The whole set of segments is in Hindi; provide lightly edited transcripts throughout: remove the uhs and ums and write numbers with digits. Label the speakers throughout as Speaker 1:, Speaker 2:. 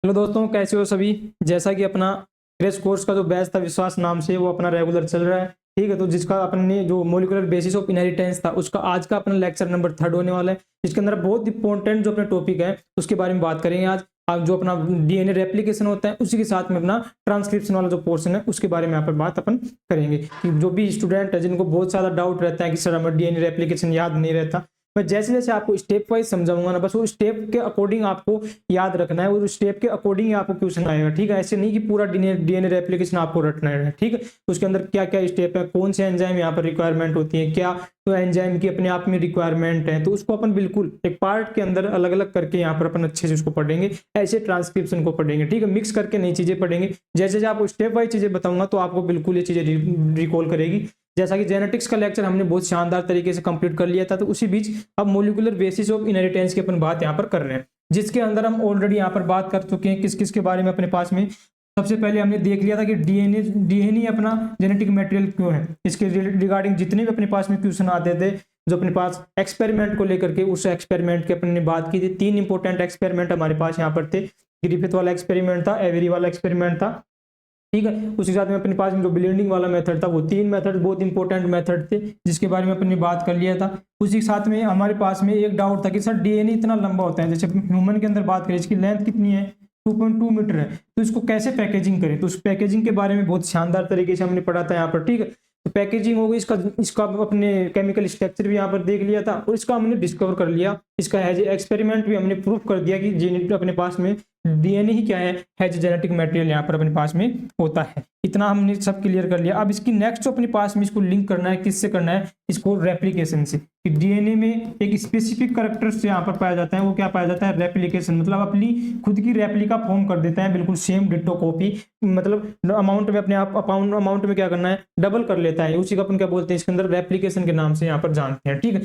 Speaker 1: हेलो दोस्तों, कैसे हो सभी। जैसा कि अपना क्रेश कोर्स का जो बैच था विश्वास नाम से, वो अपना रेगुलर चल रहा है। ठीक है, तो जिसका अपन ने जो मोलिकुलर बेसिस ऑफ इनहेरिटेंस था, उसका आज का अपना लेक्चर नंबर 3 होने वाला है। इसके अंदर बहुत इंपॉर्टेंट जो अपना टॉपिक है उसके बारे में बात करेंगे आज। अब जो अपना डीएनए रेप्लिकेशन होता है उसी के साथ में अपना ट्रांसक्रिप्शन वाला जो पोर्शन है उसके बारे में यहाँ पर बात अपन करेंगे कि जो भी स्टूडेंट है जिनको बहुत ज्यादा डाउट रहता है कि सर हमें डीएनए रेप्लिकेशन याद नहीं रहता, मैं जैसे जैसे आपको स्टेप वाइज समझाऊंगा ना, बस वो स्टेप के अकॉर्डिंग आपको याद रखना है, वो स्टेप के अकॉर्डिंग ही आपको क्वेश्चन आएगा। ठीक है, ऐसे नहीं कि पूरा डीएनए रेप्लिकेशन आपको रटना है। ठीक है, उसके अंदर क्या क्या स्टेप है, कौन से एंजाइम यहाँ पर रिक्वायरमेंट होती है, क्या तो एंजाइम की अपने आप में रिक्वायरमेंट है, तो उसको अपन बिल्कुल एक पार्ट के अंदर अलग अलग करके यहाँ पर अपन अच्छे से उसको पढ़ेंगे। ऐसे ट्रांसक्रिप्शन को पढ़ेंगे। ठीक है, मिक्स करके नई चीजें पढ़ेंगे। जैसे जैसे आपको स्टेप वाइज चीजें बताऊंगा तो आपको बिल्कुल ये चीजें रिकॉल करेगी। जैसा कि जेनेटिक्स का लेक्चर हमने बहुत शानदार तरीके से कंप्लीट कर लिया था, तो उसी बीच अब मोलिकुलर बेसिस ऑफ इनहेरिटेंस की अपन बात यहाँ पर कर रहे हैं, जिसके अंदर हम ऑलरेडी यहाँ पर बात कर चुके हैं किस किस के बारे में अपने पास में। सबसे पहले हमने देख लिया था कि डीएनए अपना जेनेटिक मटेरियल क्यों है। इसके रिगार्डिंग जितने भी अपने पास में क्वेश्चन आते थे जो अपने पास एक्सपेरिमेंट को लेकर के, उस एक्सपेरिमेंट की अपन ने बात की थी। 3 इंपॉर्टेंट एक्सपेरिमेंट हमारे पास यहाँ पर थे। ग्रिफिथ वाला एक्सपेरिमेंट था, एवेरी वाला एक्सपेरिमेंट था। ठीक है, उसके साथ में अपने पास में जो ब्लेंडिंग वाला मेथड था, वो 3 मेथड बहुत इंपॉर्टेंट मेथड थे जिसके बारे में अपन ने बात कर लिया था। उसी के साथ में हमारे पास में एक डाउट था कि सर डीएनए इतना लंबा होता है, जैसे ह्यूमन के अंदर बात करें इसकी लेंथ कितनी है, 2.2 मीटर है, तो इसको कैसे पैकेजिंग करें। तो उस पैकेजिंग के बारे में बहुत शानदार तरीके से हमने पढ़ा था यहाँ पर। ठीक है, तो पैकेजिंग हो गई, इसका इसका अपने केमिकल स्ट्रक्चर भी यहाँ पर देख लिया था और इसका हमने डिस्कवर कर लिया। इसका एज एक्सपेरिमेंट भी हमने प्रूफ कर दिया कि अपने पास में डीएनए ही क्या है, जेनेटिक मटेरियल यहाँ पर अपने पास में होता है। इतना हमने सब क्लियर कर लिया। अब इसकी नेक्स्ट जो अपने पास में इसको लिंक करना है, किससे करना है, इसको रेप्लिकेशन से। डीएनए में एक स्पेसिफिक कैरेक्टर्स यहाँ पर पाया जाता है, वो क्या पाया जाता है, रेप्लिकेशन। मतलब अपनी खुद की रेप्लिका फॉर्म कर देता है, बिल्कुल सेम डिट्टो कॉपी। मतलब अमाउंट में अपने आप अमाउंट में क्या करना है, डबल कर लेता है। उसी का अपन क्या बोलते हैं इसके अंदर, रेप्लिकेशन के नाम से यहाँ पर जानते हैं। ठीक है,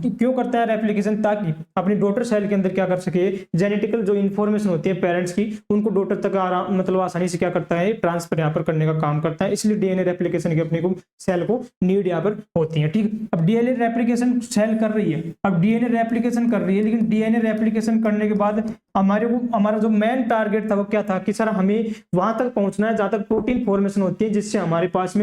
Speaker 1: क्यों करता है रेप्लिकेशन, ताकि अपनी डॉटर सेल के अंदर क्या कर सके, जेनेटिकल जो इन्फॉर्मेशन होती है पेरेंट्स की, उनको डॉटर तक आराम मतलब आसानी से क्या करता है, ट्रांसफर यहाँ पर करने का काम करता है। इसलिए डीएनए रेप्लिकेशन की अपने को सेल को नीड यहाँ पर होती है। ठीक, अब डीएनए रेप्लिकेशन सेल कर रही है, अब डीएनए रेप्लिकेशन कर रही है, लेकिन डीएनए रेप्लिकेशन करने के बाद हमारा जो मेन टारगेट था वो क्या था कि सर हमें वहां तक पहुंचना है जहां तक प्रोटीन फॉर्मेशन होती है, जिससे हमारे पास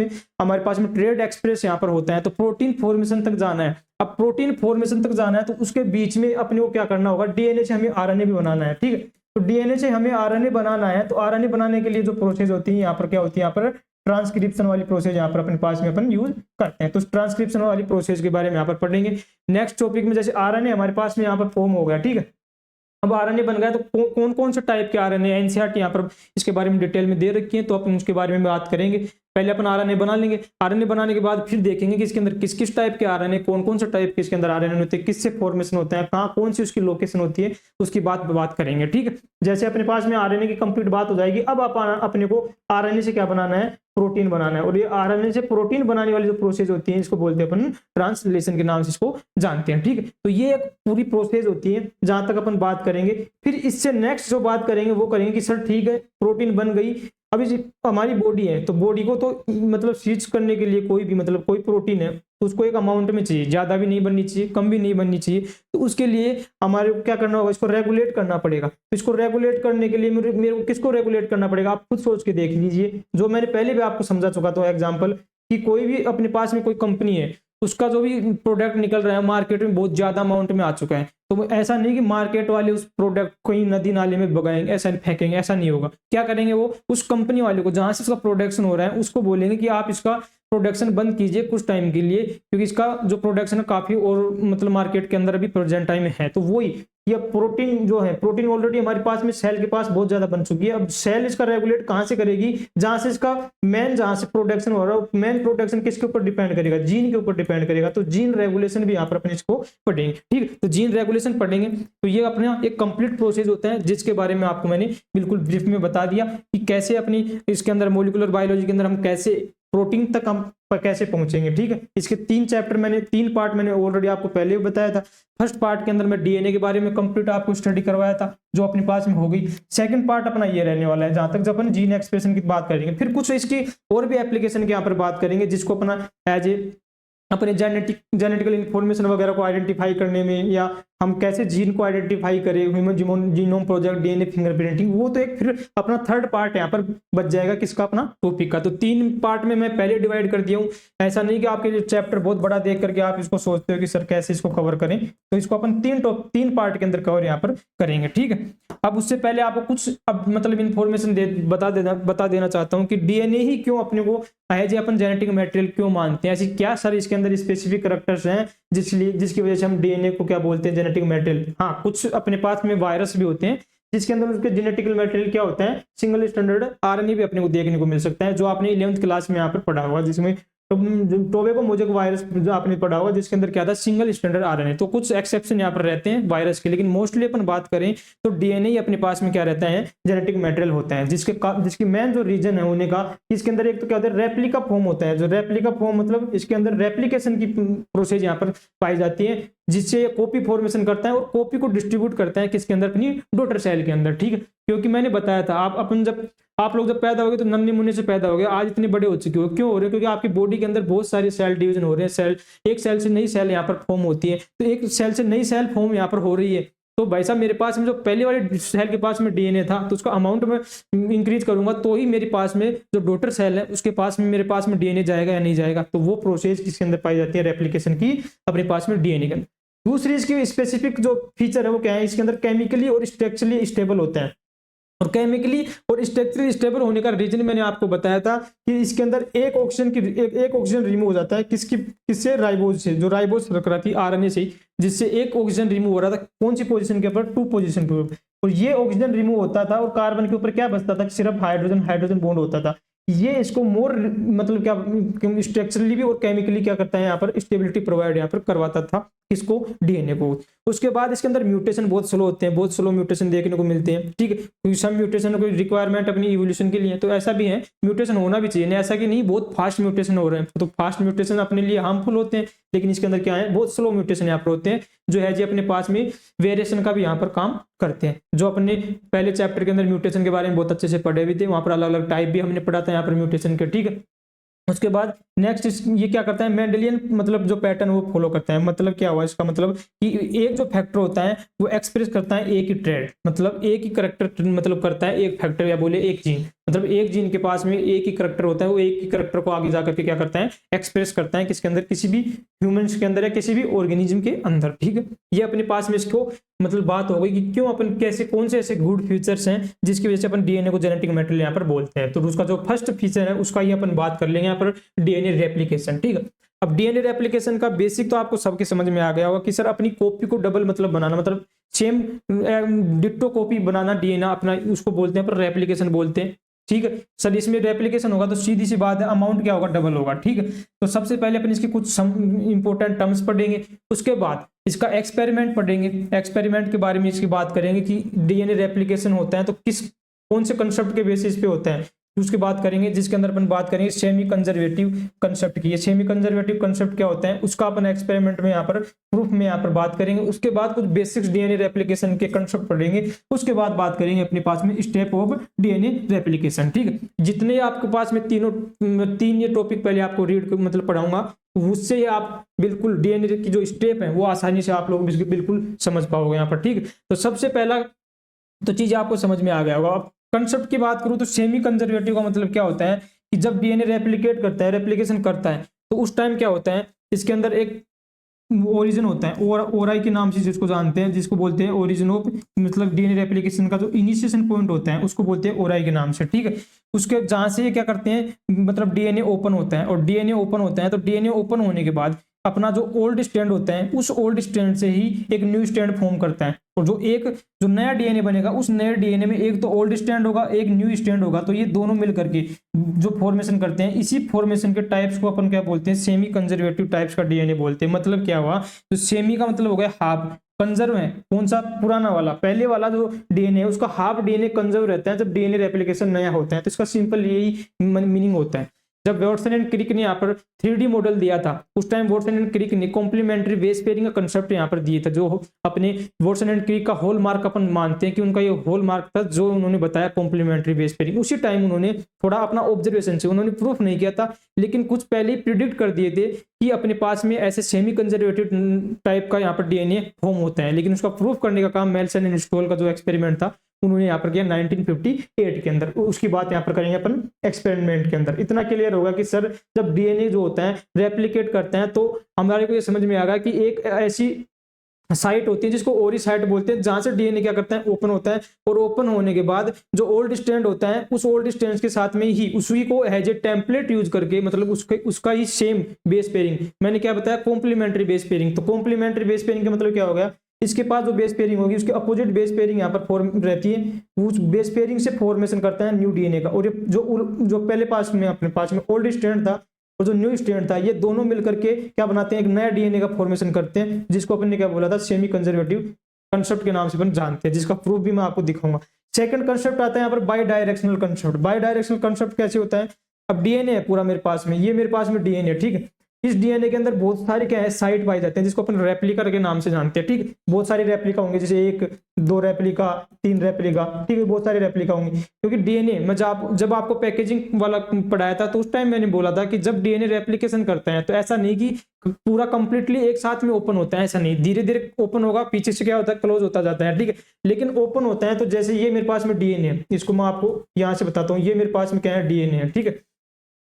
Speaker 1: में ट्रेड एक्सप्रेस यहाँ पर होता है। तो प्रोटीन फॉर्मेशन तक जाना है। अब प्रोटीन फॉर्मेशन तक जाना है तो उसके बीच में अपने को क्या करना होगा, डीएनए से हमें आरएनए भी बनाना है। ठीक है, तो डीएनए से हमें आरएनए बनाना है, तो आरएनए बनाने के लिए जो प्रोसेस होती है यहाँ पर क्या होती है, यहाँ पर ट्रांसक्रिप्शन वाली प्रोसेस यहाँ पर अपने पास में अपन यूज करते हैं। तो ट्रांसक्रिप्शन वाली प्रोसेस के बारे में यहाँ पर पढ़ेंगे नेक्स्ट टॉपिक में। जैसे आरएनए हमारे पास में यहाँ पर फॉर्म हो गया। ठीक है, अब आरएनए बन गया तो कौन कौन से टाइप के आरएनए, एनसीईआरटी यहाँ पर इसके बारे में डिटेल में दे रखी है, तो अपन उसके बारे में बात करेंगे। पहले अपन आरएनए बना लेंगे। आरएनए बनाने के बाद फिर देखेंगे कि इसके अंदर किस किस टाइप के आरएनए, कौन कौन से टाइप के इसके अंदर आरएनए होते हैं, किससे फॉर्मेशन होता है, कहाँ कौन सी उसकी लोकेशन होती है, उसकी बात करेंगे। ठीक है, जैसे अपने पास में आरएनए की कंप्लीट बात हो जाएगी। अब अपने को आरएनए से क्या बनाना है, प्रोटीन बनाना है। और ये आरएनए से प्रोटीन बनाने वाली जो प्रोसेस होती है इसको बोलते हैं अपन ट्रांसलेशन के नाम से इसको जानते हैं। ठीक है, तो ये एक पूरी प्रोसेस होती है जहां तक अपन बात करेंगे। फिर इससे नेक्स्ट जो बात करेंगे वो करेंगे कि सर ठीक है प्रोटीन बन गई, अभी हमारी बॉडी है तो बॉडी को तो मतलब सीच करने के लिए कोई भी मतलब कोई प्रोटीन है तो उसको एक अमाउंट में चाहिए, ज्यादा भी नहीं बननी चाहिए, कम भी नहीं बननी चाहिए। तो उसके लिए हमारे को क्या करना होगा, इसको रेगुलेट करना पड़ेगा। तो इसको रेगुलेट करने के लिए मेरे को किसको रेगुलेट करना पड़ेगा, आप खुद सोच के देख लीजिए। जो मैंने पहले भी आपको समझा चुका था एग्जाम्पल, कि कोई भी अपने पास में कोई कंपनी है, उसका जो भी प्रोडक्ट निकल रहा है मार्केट में बहुत ज्यादा अमाउंट में आ चुका है, तो ऐसा नहीं कि मार्केट वाले उस प्रोडक्ट को ही नदी नाले में बगाएंगे, ऐसा फेंकेंगे, ऐसा नहीं होगा। क्या करेंगे, वो उस कंपनी वाले को जहां से इसका प्रोडक्शन हो रहा है उसको बोलेंगे कि आप इसका प्रोडक्शन बंद कीजिए कुछ टाइम के लिए, क्योंकि इसका जो प्रोडक्शन है काफी और मतलब मार्केट के अंदर अभी प्रेजेंट टाइम में है। तो वही ये प्रोटीन जो है, प्रोटीन ऑलरेडी हमारे पास में सेल के पास बहुत ज्यादा बन चुकी है। अब सेल इसका रेगुलेट कहां से करेगी, जहां से इसका मेन जहां से प्रोडक्शन हो रहा है, मेन प्रोडक्शन किसके ऊपर डिपेंड करेगा, जीन के ऊपर डिपेंड करेगा। तो जीन रेगुलेशन भी यहाँ पर अपने इसको पढ़ेंगे। ठीक है, तो जीन रेगुलेशन पढ़ेंगे। तो ये अपना एक कंप्लीट प्रोसेस होता है जिसके बारे में आपको मैंने बिल्कुल ब्रीफ में बता दिया कि कैसे अपनी इसके अंदर मोलिकुलर बायोलॉजी के अंदर हम कैसे प्रोटीन तक हम कैसे पहुंचेंगे। ठीक है, इसके 3 पार्ट मैंने ऑलरेडी आपको पहले भी बताया था। फर्स्ट पार्ट के अंदर मैं डीएनए के बारे में कंप्लीट आपको स्टडी करवाया था जो अपने पास में हो गई। सेकंड पार्ट अपना ये रहने वाला है जहां तक जब अपन जीन एक्सप्रेशन की बात करेंगे। फिर कुछ इसकी और भी एप्लीकेशन की यहाँ पर बात करेंगे जिसको अपना एज ए अपने जेनेटिकल इन्फॉर्मेशन वगैरह को आइडेंटिफाई करने में या हम कैसे जीन को आइडेंटिफाई करें, human genome project, DNA fingerprinting, वो तो एक फिर अपना थर्ड पार्ट यहाँ पर बच जाएगा किसका, अपना टॉपिक का। तो 3 पार्ट में मैं पहले डिवाइड कर दिया हूँ। ऐसा नहीं कि आपके चैप्टर बहुत बड़ा देख करके आप इसको सोचते हो कि सर कैसे इसको कवर करें, तो इसको अपन 3 पार्ट के अंदर कवर यहाँ पर करेंगे, ठीक है। अब उससे पहले आपको कुछ अब मतलब इन्फॉर्मेशन बता देना चाहता हूँ कि डीएनए ही क्यों अपने को एज अपन जेनेटिक मटेरियल क्यों मानते हैं, ऐसी क्या सर इसके अंदर स्पेसिफिक कैरेक्टर्स हैं जिसकी वजह से हम डीएनए को क्या बोलते हैं, जेनेटिक मटेरियल। हाँ, कुछ अपने पास में वायरस भी होते हैं जिसके अंदर उसके जेनेटिकल मटेरियल क्या होता है, सिंगल स्टैंडर्ड आरएनए भी अपने को देखने को मिल सकता है, जो आपने 11th क्लास में यहाँ पर पढ़ा होगा, जिसमें टोबैको मोज़ेक वायरस जो आपने पढ़ा होगा, जिसके अंदर क्या था, सिंगल स्टैंडर्ड आरएनए। तो कुछ एक्सेप्शन यहाँ पर रहते हैं वायरस के, लेकिन मोस्टली अपन बात करें तो डीएनए ही अपने पास में क्या रहता है, जेनेटिक मटेरियल होता है, जिसकी मेन जो रीजन है होने का, इसके अंदर एक तो क्या होता है, रेप्लिका फॉर्म होता है। जो रेप्लिका फॉर्म मतलब इसके अंदर रेप्लिकेशन की प्रोसेस यहाँ पर पाई जाती है, जिससे कॉपी फॉर्मेशन करता है और कॉपी को डिस्ट्रीब्यूट करता है किसके अंदर, अपनी डॉटर सेल के अंदर, ठीक है। क्योंकि मैंने बताया था आप लोग जब पैदा हो गए तो नन्हे मुन्ने से पैदा हो गए, आज इतने बड़े हो चुके हो, क्यों हो रहे हैं, क्योंकि आपकी बॉडी के अंदर बहुत सारे सेल डिवीजन हो रहे हैं, एक सेल से नई सेल यहाँ पर फॉर्म होती है, तो एक सेल से नई सेल फॉर्म यहाँ पर हो रही है। तो भाई साहब मेरे पास में जो पहले वाले सेल के पास में डीएनए था, तो उसका अमाउंट में इंक्रीज करूंगा तो ही मेरे पास में जो डॉटर सेल है उसके पास में मेरे पास में डीएनए जाएगा या नहीं जाएगा। तो वो प्रोसेस किसके अंदर पाई जाती है, रेप्लिकेशन की, अपने पास में डीएनए के अंदर। दूसरी इसकी स्पेसिफिक जो फीचर है वो क्या है, इसके अंदर केमिकली और स्ट्रक्चरली स्टेबल होता है। और केमिकली और स्ट्रक्चरली स्टेबल होने का रीजन मैंने आपको बताया था कि इसके अंदर एक ऑक्सीजन रिमूव हो जाता है, किससे, राइबोज से, जो राइबोज रखा थी आरएनए से, जिससे एक ऑक्सीजन रिमूव हो रहा था, कौन सी पोजीशन के ऊपर, 2 पोजीशन के ऊपर। और ये ऑक्सीजन रिमूव होता था और कार्बन के ऊपर क्या बचता था, सिर्फ हाइड्रोजन बॉन्ड होता था। ये इसको मोर मतलब क्या स्ट्रक्चरली भी और केमिकली क्या करता है, यहाँ पर स्टेबिलिटी प्रोवाइड यहाँ पर करवाता था किसको, डीएनए को। उसके बाद इसके अंदर म्यूटेशन बहुत स्लो होते हैं, बहुत स्लो म्यूटेशन देखने को मिलते हैं, ठीक है, क्योंकि सब म्यूटेशन कोई रिक्वायरमेंट अपनी इवोल्यूशन के लिए, तो ऐसा भी है म्यूटेशन होना भी चाहिए, ऐसा कि नहीं बहुत फास्ट म्यूटेशन हो रहे हैं। तो फास्ट म्यूटेशन अपने लिए हार्मफुल होते हैं, लेकिन इसके अंदर क्या है, बहुत स्लो म्यूटेशन यहाँ पर होते हैं, जो है जी अपने पास में वेरिएशन का भी यहाँ पर काम करते हैं। जो अपने पहले चैप्टर के अंदर म्यूटेशन के बारे में बहुत अच्छे से पढ़े भी थे, वहां पर अलग अलग टाइप भी हमने पढ़ा था यहाँ पर म्यूटेशन के, ठीक है। उसके बाद नेक्स्ट ये क्या करता है, मेंडेलियन मतलब जो पैटर्न वो फॉलो करता है। मतलब क्या हुआ इसका, मतलब कि एक जो फैक्टर होता है वो एक्सप्रेस करता है एक ही ट्रेड, मतलब एक ही करेक्टर मतलब करता है एक फैक्टर, या बोले एक जीन, मतलब एक जीन के पास में एक ही करेक्टर होता है, वो एक ही करेक्टर को आगे जाकर के क्या करता है, एक्सप्रेस करता है किसके अंदर, किसी भी ह्यूमंस के अंदर या किसी भी ऑर्गेनिज्म के अंदर, ठीक है। ये अपने पास में इसको मतलब बात हो गई कि क्यों अपन कैसे कौन से ऐसे गुड फीचर्स हैं जिसकी वजह से अपन डीएनए को जेनेटिक मटेरियल यहाँ पर बोलते हैं। तो उसका जो फर्स्ट फीचर है उसका ही अपन बात कर लेंगे यहाँ पर, डीएनए रेप्लिकेशन, ठीक है। अब डीएनए रेप्लिकेशन का बेसिक तो आपको सबके समझ में आ गया होगा कि सर अपनी कॉपी को डबल मतलब बनाना, मतलब सेम डिट्टो कॉपी बनाना डीएनए अपना, उसको बोलते हैं पर रेप्लिकेशन बोलते हैं, ठीक है सर। इसमें रेप्लिकेशन होगा तो सीधी सी बात है अमाउंट क्या होगा, डबल होगा, ठीक है। तो सबसे पहले अपन इसके कुछ इंपॉर्टेंट टर्म्स पढ़ेंगे, उसके बाद इसका एक्सपेरिमेंट पढ़ेंगे, एक्सपेरिमेंट के बारे में इसकी बात करेंगे कि डीएनए रेप्लिकेशन होता है तो कौन से कंसेप्ट के बेसिस पे होता है, उसके बात करेंगे, जिसके अंदर अपन बात करेंगे सेमी कंजर्वेटिव कंसेप्ट की। ये सेमी कंजर्वेटिव कंसेप्ट क्या होता है उसका अपन एक्सपेरिमेंट में यहाँ पर प्रूफ में यहाँ पर बात करेंगे। उसके बाद कुछ बेसिक्स डीएनए रेप्लिकेशन के कंसेप्ट पढ़ेंगे, उसके बाद बात करेंगे अपने पास में स्टेप ऑफ डीएनए रेप्लिकेशन, ठीक है। जितने आपके पास में तीन ये टॉपिक पहले आपको रीड मतलब पढ़ाऊंगा, उससे ही आप बिल्कुल डीएनए की जो स्टेप है वो आसानी से आप लोग बिल्कुल समझ पाओगे यहाँ पर, ठीक है। तो सबसे पहला तो चीज आपको समझ में आ गया होगा। अब कंसेप्ट की बात करूं तो सेमी कंजर्वेटिव का मतलब क्या होता है कि जब डीएनए रेप्लिकेट करता है, रेप्लिकेशन करता है, तो उस टाइम क्या होता है, इसके अंदर एक ओरिजिन होता है, ओराई के नाम से जिसको जानते हैं, जिसको बोलते हैं ओरिजिन ऑफ मतलब डीएनए रेप्लिकेशन का जो इनिशिएशन पॉइंट होता है उसको बोलते हैं ओराई के नाम से, ठीक है। उसके जहां से ये क्या करते हैं मतलब डीएनए ओपन होता है, और डीएनए ओपन होता है तो डीएनए ओपन होने के बाद अपना जो ओल्ड स्ट्रैंड होता है उस ओल्ड स्ट्रैंड से ही एक न्यू स्ट्रैंड फॉर्म करता है, और जो नया डीएनए बनेगा उस नए डीएनए में एक तो ओल्ड स्ट्रैंड होगा, एक न्यू स्ट्रैंड होगा, तो ये दोनों मिल करके जो फॉर्मेशन करते हैं, इसी फॉर्मेशन के टाइप्स को अपन क्या बोलते हैं, सेमी कंजर्वेटिव टाइप्स का डीएनए बोलते हैं। मतलब क्या हुआ, तो सेमी का मतलब हो गया हाफ, कंजर्व है कौन सा, पुराना वाला, पहले वाला जो डीएनए है उसका हाफ डीएनए कंजर्व रहता है जब डीएनए रेप्लिकेशन नया होता है, तो इसका सिंपल यही मीनिंग होता है। जब वॉटसन एंड क्रिक ने यहाँ पर 3D मॉडल दिया था, उस टाइम वॉटसन एंड क्रिक ने कॉम्प्लीमेंट्री बेस पेयरिंग का कंसेप्ट यहाँ पर दिए था, जो अपने वॉटसन एंड क्रिक का हॉल मार्क अपन मानते हैं कि उनका ये हॉल मार्क था, जो उन्होंने बताया कॉम्प्लीमेंट्री बेस पेयरिंग। उसी टाइम उन्होंने थोड़ा अपना ऑब्जर्वेशन से, उन्होंने प्रूफ नहीं किया था, लेकिन कुछ पहले ही प्रिडिक्ट कर दिए थे कि अपने पास में ऐसे सेमी कंजर्वेटिव टाइप का यहाँ पर डीएनए फॉर्म होता है। लेकिन उसका प्रूफ करने का काम मेल्सन एंड स्टोल का जो एक्सपेरिमेंट था उन्होंने यहाँ पर किया 1958 के अंदर। उसकी बात यहाँ पर करेंगे अपन एक्सपेरिमेंट के अंदर। इतना क्लियर होगा कि सर जब डीएनए जो होता है रेप्लिकेट करते हैं तो हमारे को ये समझ में आएगा कि एक ऐसी साइट होती है जिसको ओरी साइट बोलते हैं, जहां से डीएनए क्या करता है ओपन होता है, और ओपन होने के बाद जो ओल्ड स्ट्रैंड होता है उस ओल्ड स्ट्रैंड के साथ में ही उसी को एज ए टेम्पलेट यूज करके, मतलब उसका ही सेम बेस पेयरिंग, मैंने क्या बताया कॉम्प्लीमेंट्री बेस पेयरिंग। तो कॉम्प्लीमेंट्री बेस पेयरिंग का मतलब क्या हो गया, इसके पास जो बेस पेयरिंग होगी उसके अपोजिट बेस पेयरिंग यहाँ पर फॉर्म रहती है, उस बेस पेयरिंग से फॉर्मेशन करता है न्यू डीएनए का। और जो पहले पास में अपने पास में ओल्ड स्ट्रैंड था और जो न्यू स्ट्रैंड था, ये दोनों मिलकर के क्या बनाते हैं, एक नया डीएनए का फॉर्मेशन करते हैं, जिसको अपन ने क्या बोला था सेमी कंजर्वेटिव कंसेप्ट के नाम से अपन जानते हैं, जिसका प्रूफ भी मैं आपको दिखाऊंगा। सेकंड कंसेप्ट आता है यहाँ पर by directional concept. By directional concept कैसे होता है, अब डीएनए है पूरा मेरे पास में, ये मेरे पास में डीएनए, ठीक है। इस डीएनए के अंदर बहुत सारे क्या है साइट पाए जाते हैं, जिसको अपन रेप्लिका के नाम से जानते हैं, ठीक है। बहुत सारे रेप्लिका होंगे, जैसे 1 2 रेप्लिका 3 रेप्लिका, ठीक है, बहुत सारे रेप्लिका होंगे। क्योंकि डीएनए में जब आपको पैकेजिंग वाला पढ़ाया था तो उस टाइम मैंने बोला था कि जब डीएनए रेप्लिकेशन करता है तो ऐसा नहीं कि पूरा कंप्लीटली एक साथ में ओपन होता है, ऐसा नहीं, धीरे धीरे ओपन होगा, पीछे से क्या होता है क्लोज होता जाता है, ठीक है। लेकिन ओपन होता है तो जैसे ये मेरे पास में डीएनए है, इसको मैं आपको यहाँ से बताता हूँ, ये मेरे पास में क्या है डीएनए है, ठीक है।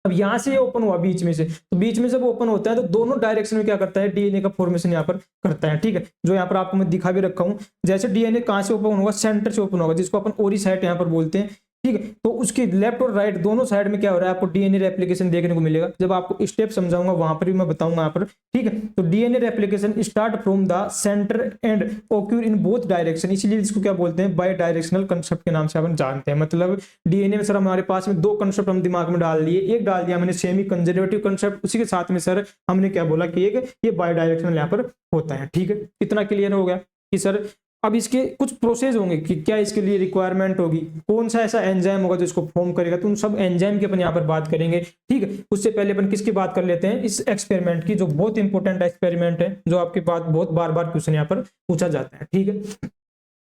Speaker 1: अब यहां से ओपन हुआ बीच में से, तो बीच में जब ओपन होता है तो दोनों डायरेक्शन में क्या करता है डीएनए का फॉर्मेशन यहाँ पर करता है, ठीक है। जो यहाँ पर आपको मैं दिखा भी रखा हूँ, जैसे डीएनए कहां से ओपन होगा, सेंटर से ओपन होगा, जिसको अपन ओरी साइट यहाँ पर बोलते हैं, ठीक है। तो उसकी लेफ्ट और राइट दोनों साइड में क्या हो रहा है, आपको डीएनए रेप्लिकेशन देखने को मिलेगा। जब आपको स्टेप समझाऊंगा वहां पर भी मैं बताऊंगा यहाँ पर, ठीक है। तो DNA replication start from the centre and occur in both direction, इसीलिए इसको क्या बोलते हैं बाई डायरेक्शनल कंसेप्ट के नाम से अपन जानते हैं। मतलब डीएनए में सर हमारे पास में 2 कंसेप्ट हम दिमाग में डाल दिए, एक डाल दिया मैंने सेमी कंजर्वेटिव कंसेप्ट, उसी के साथ में सर हमने क्या बोला कि एक ये बाई डायरेक्शनल यहाँ पर होता है, ठीक है। इतना क्लियर हो गया कि सर अब इसके कुछ प्रोसेस होंगे कि क्या इसके लिए रिक्वायरमेंट होगी, कौन सा ऐसा एंजाइम होगा जो इसको फॉर्म करेगा, तो उन सब एंजाइम की अपन यहाँ पर बात करेंगे, ठीक है। उससे पहले अपन किसकी बात कर लेते हैं, इस एक्सपेरिमेंट की, जो बहुत इंपॉर्टेंट एक्सपेरिमेंट है, जो आपके पास बहुत बार बार क्वेश्चन यहाँ पर पूछा जाता है, ठीक है।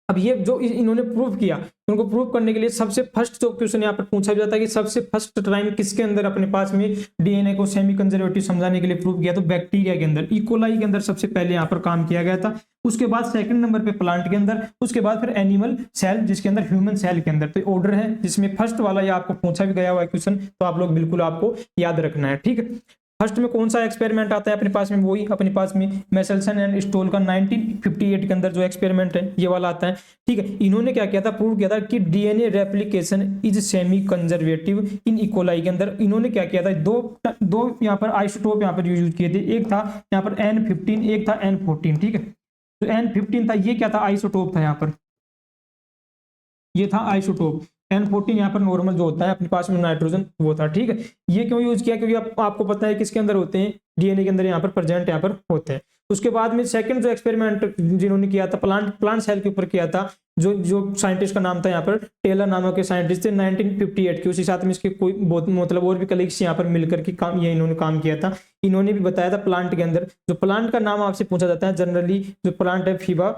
Speaker 1: अब ये जो इन्होंने प्रूव किया, उनको प्रूव करने के लिए सबसे फर्स्ट जो क्वेश्चन यहाँ पर पूछा जाता है कि सबसे फर्स्ट टाइम किसके अंदर अपने पास में डीएनए को सेमी कंजर्वेटिव समझाने के लिए प्रूव किया, तो बैक्टीरिया के अंदर, इकोलाई के अंदर सबसे पहले यहाँ पर काम किया गया था। उसके बाद सेकंड नंबर पे प्लांट के अंदर, उसके बाद फिर एनिमल सेल, जिसके अंदर ह्यूमन सेल के अंदर। तो ऑर्डर है जिसमें फर्स्ट वाला ये आपको पूछा भी गया हुआ है क्वेश्चन, तो आप लोग बिल्कुल आपको याद रखना है, ठीक है। फर्स्ट में कौन सा एक्सपेरिमेंट आता है अपने पास में, वही अपने पास में मेसेल्सन एंड स्टोल का 1958 के अंदर जो एक्सपेरिमेंट है ये वाला आता है, ठीक है। इन्होंने क्या किया था, प्रूव किया था कि DNA replication is semi conservative in E coli के अंदर। इन्होंने क्या किया था, दो यहाँ पर आइसोटोप यहाँ पर यूज किए थे, एक था यहाँ पर N15, एक था N14, ठीक है। तो N15 था, ये क्या था आइसोटोप था, यहाँ पर ये था आइसोटोप। N14 यहाँ पर नॉर्मल जो होता है अपने पास में नाइट्रोजन वो था, ठीक है। ये क्यों यूज किया, क्योंकि आपको पता है किसके अंदर होते हैं, डीएनए के अंदर यहाँ पर प्रेजेंट यहाँ पर होते हैं। उसके बाद में सेकंड जो एक्सपेरिमेंट जिन्होंने किया था प्लांट सेल के ऊपर किया था, जो साइंटिस्ट का नाम था यहाँ पर टेलर नामक के साइंटिस्ट थे 1958 के। उसी साथ में इसके कोई बहुत मतलब और भी कलीग्स यहाँ पर मिलकर के काम ये इन्होंने काम किया था। इन्होंने भी बताया था प्लांट के अंदर, जो प्लांट का नाम आपसे पूछा जाता है जनरली, जो प्लांट है फीबा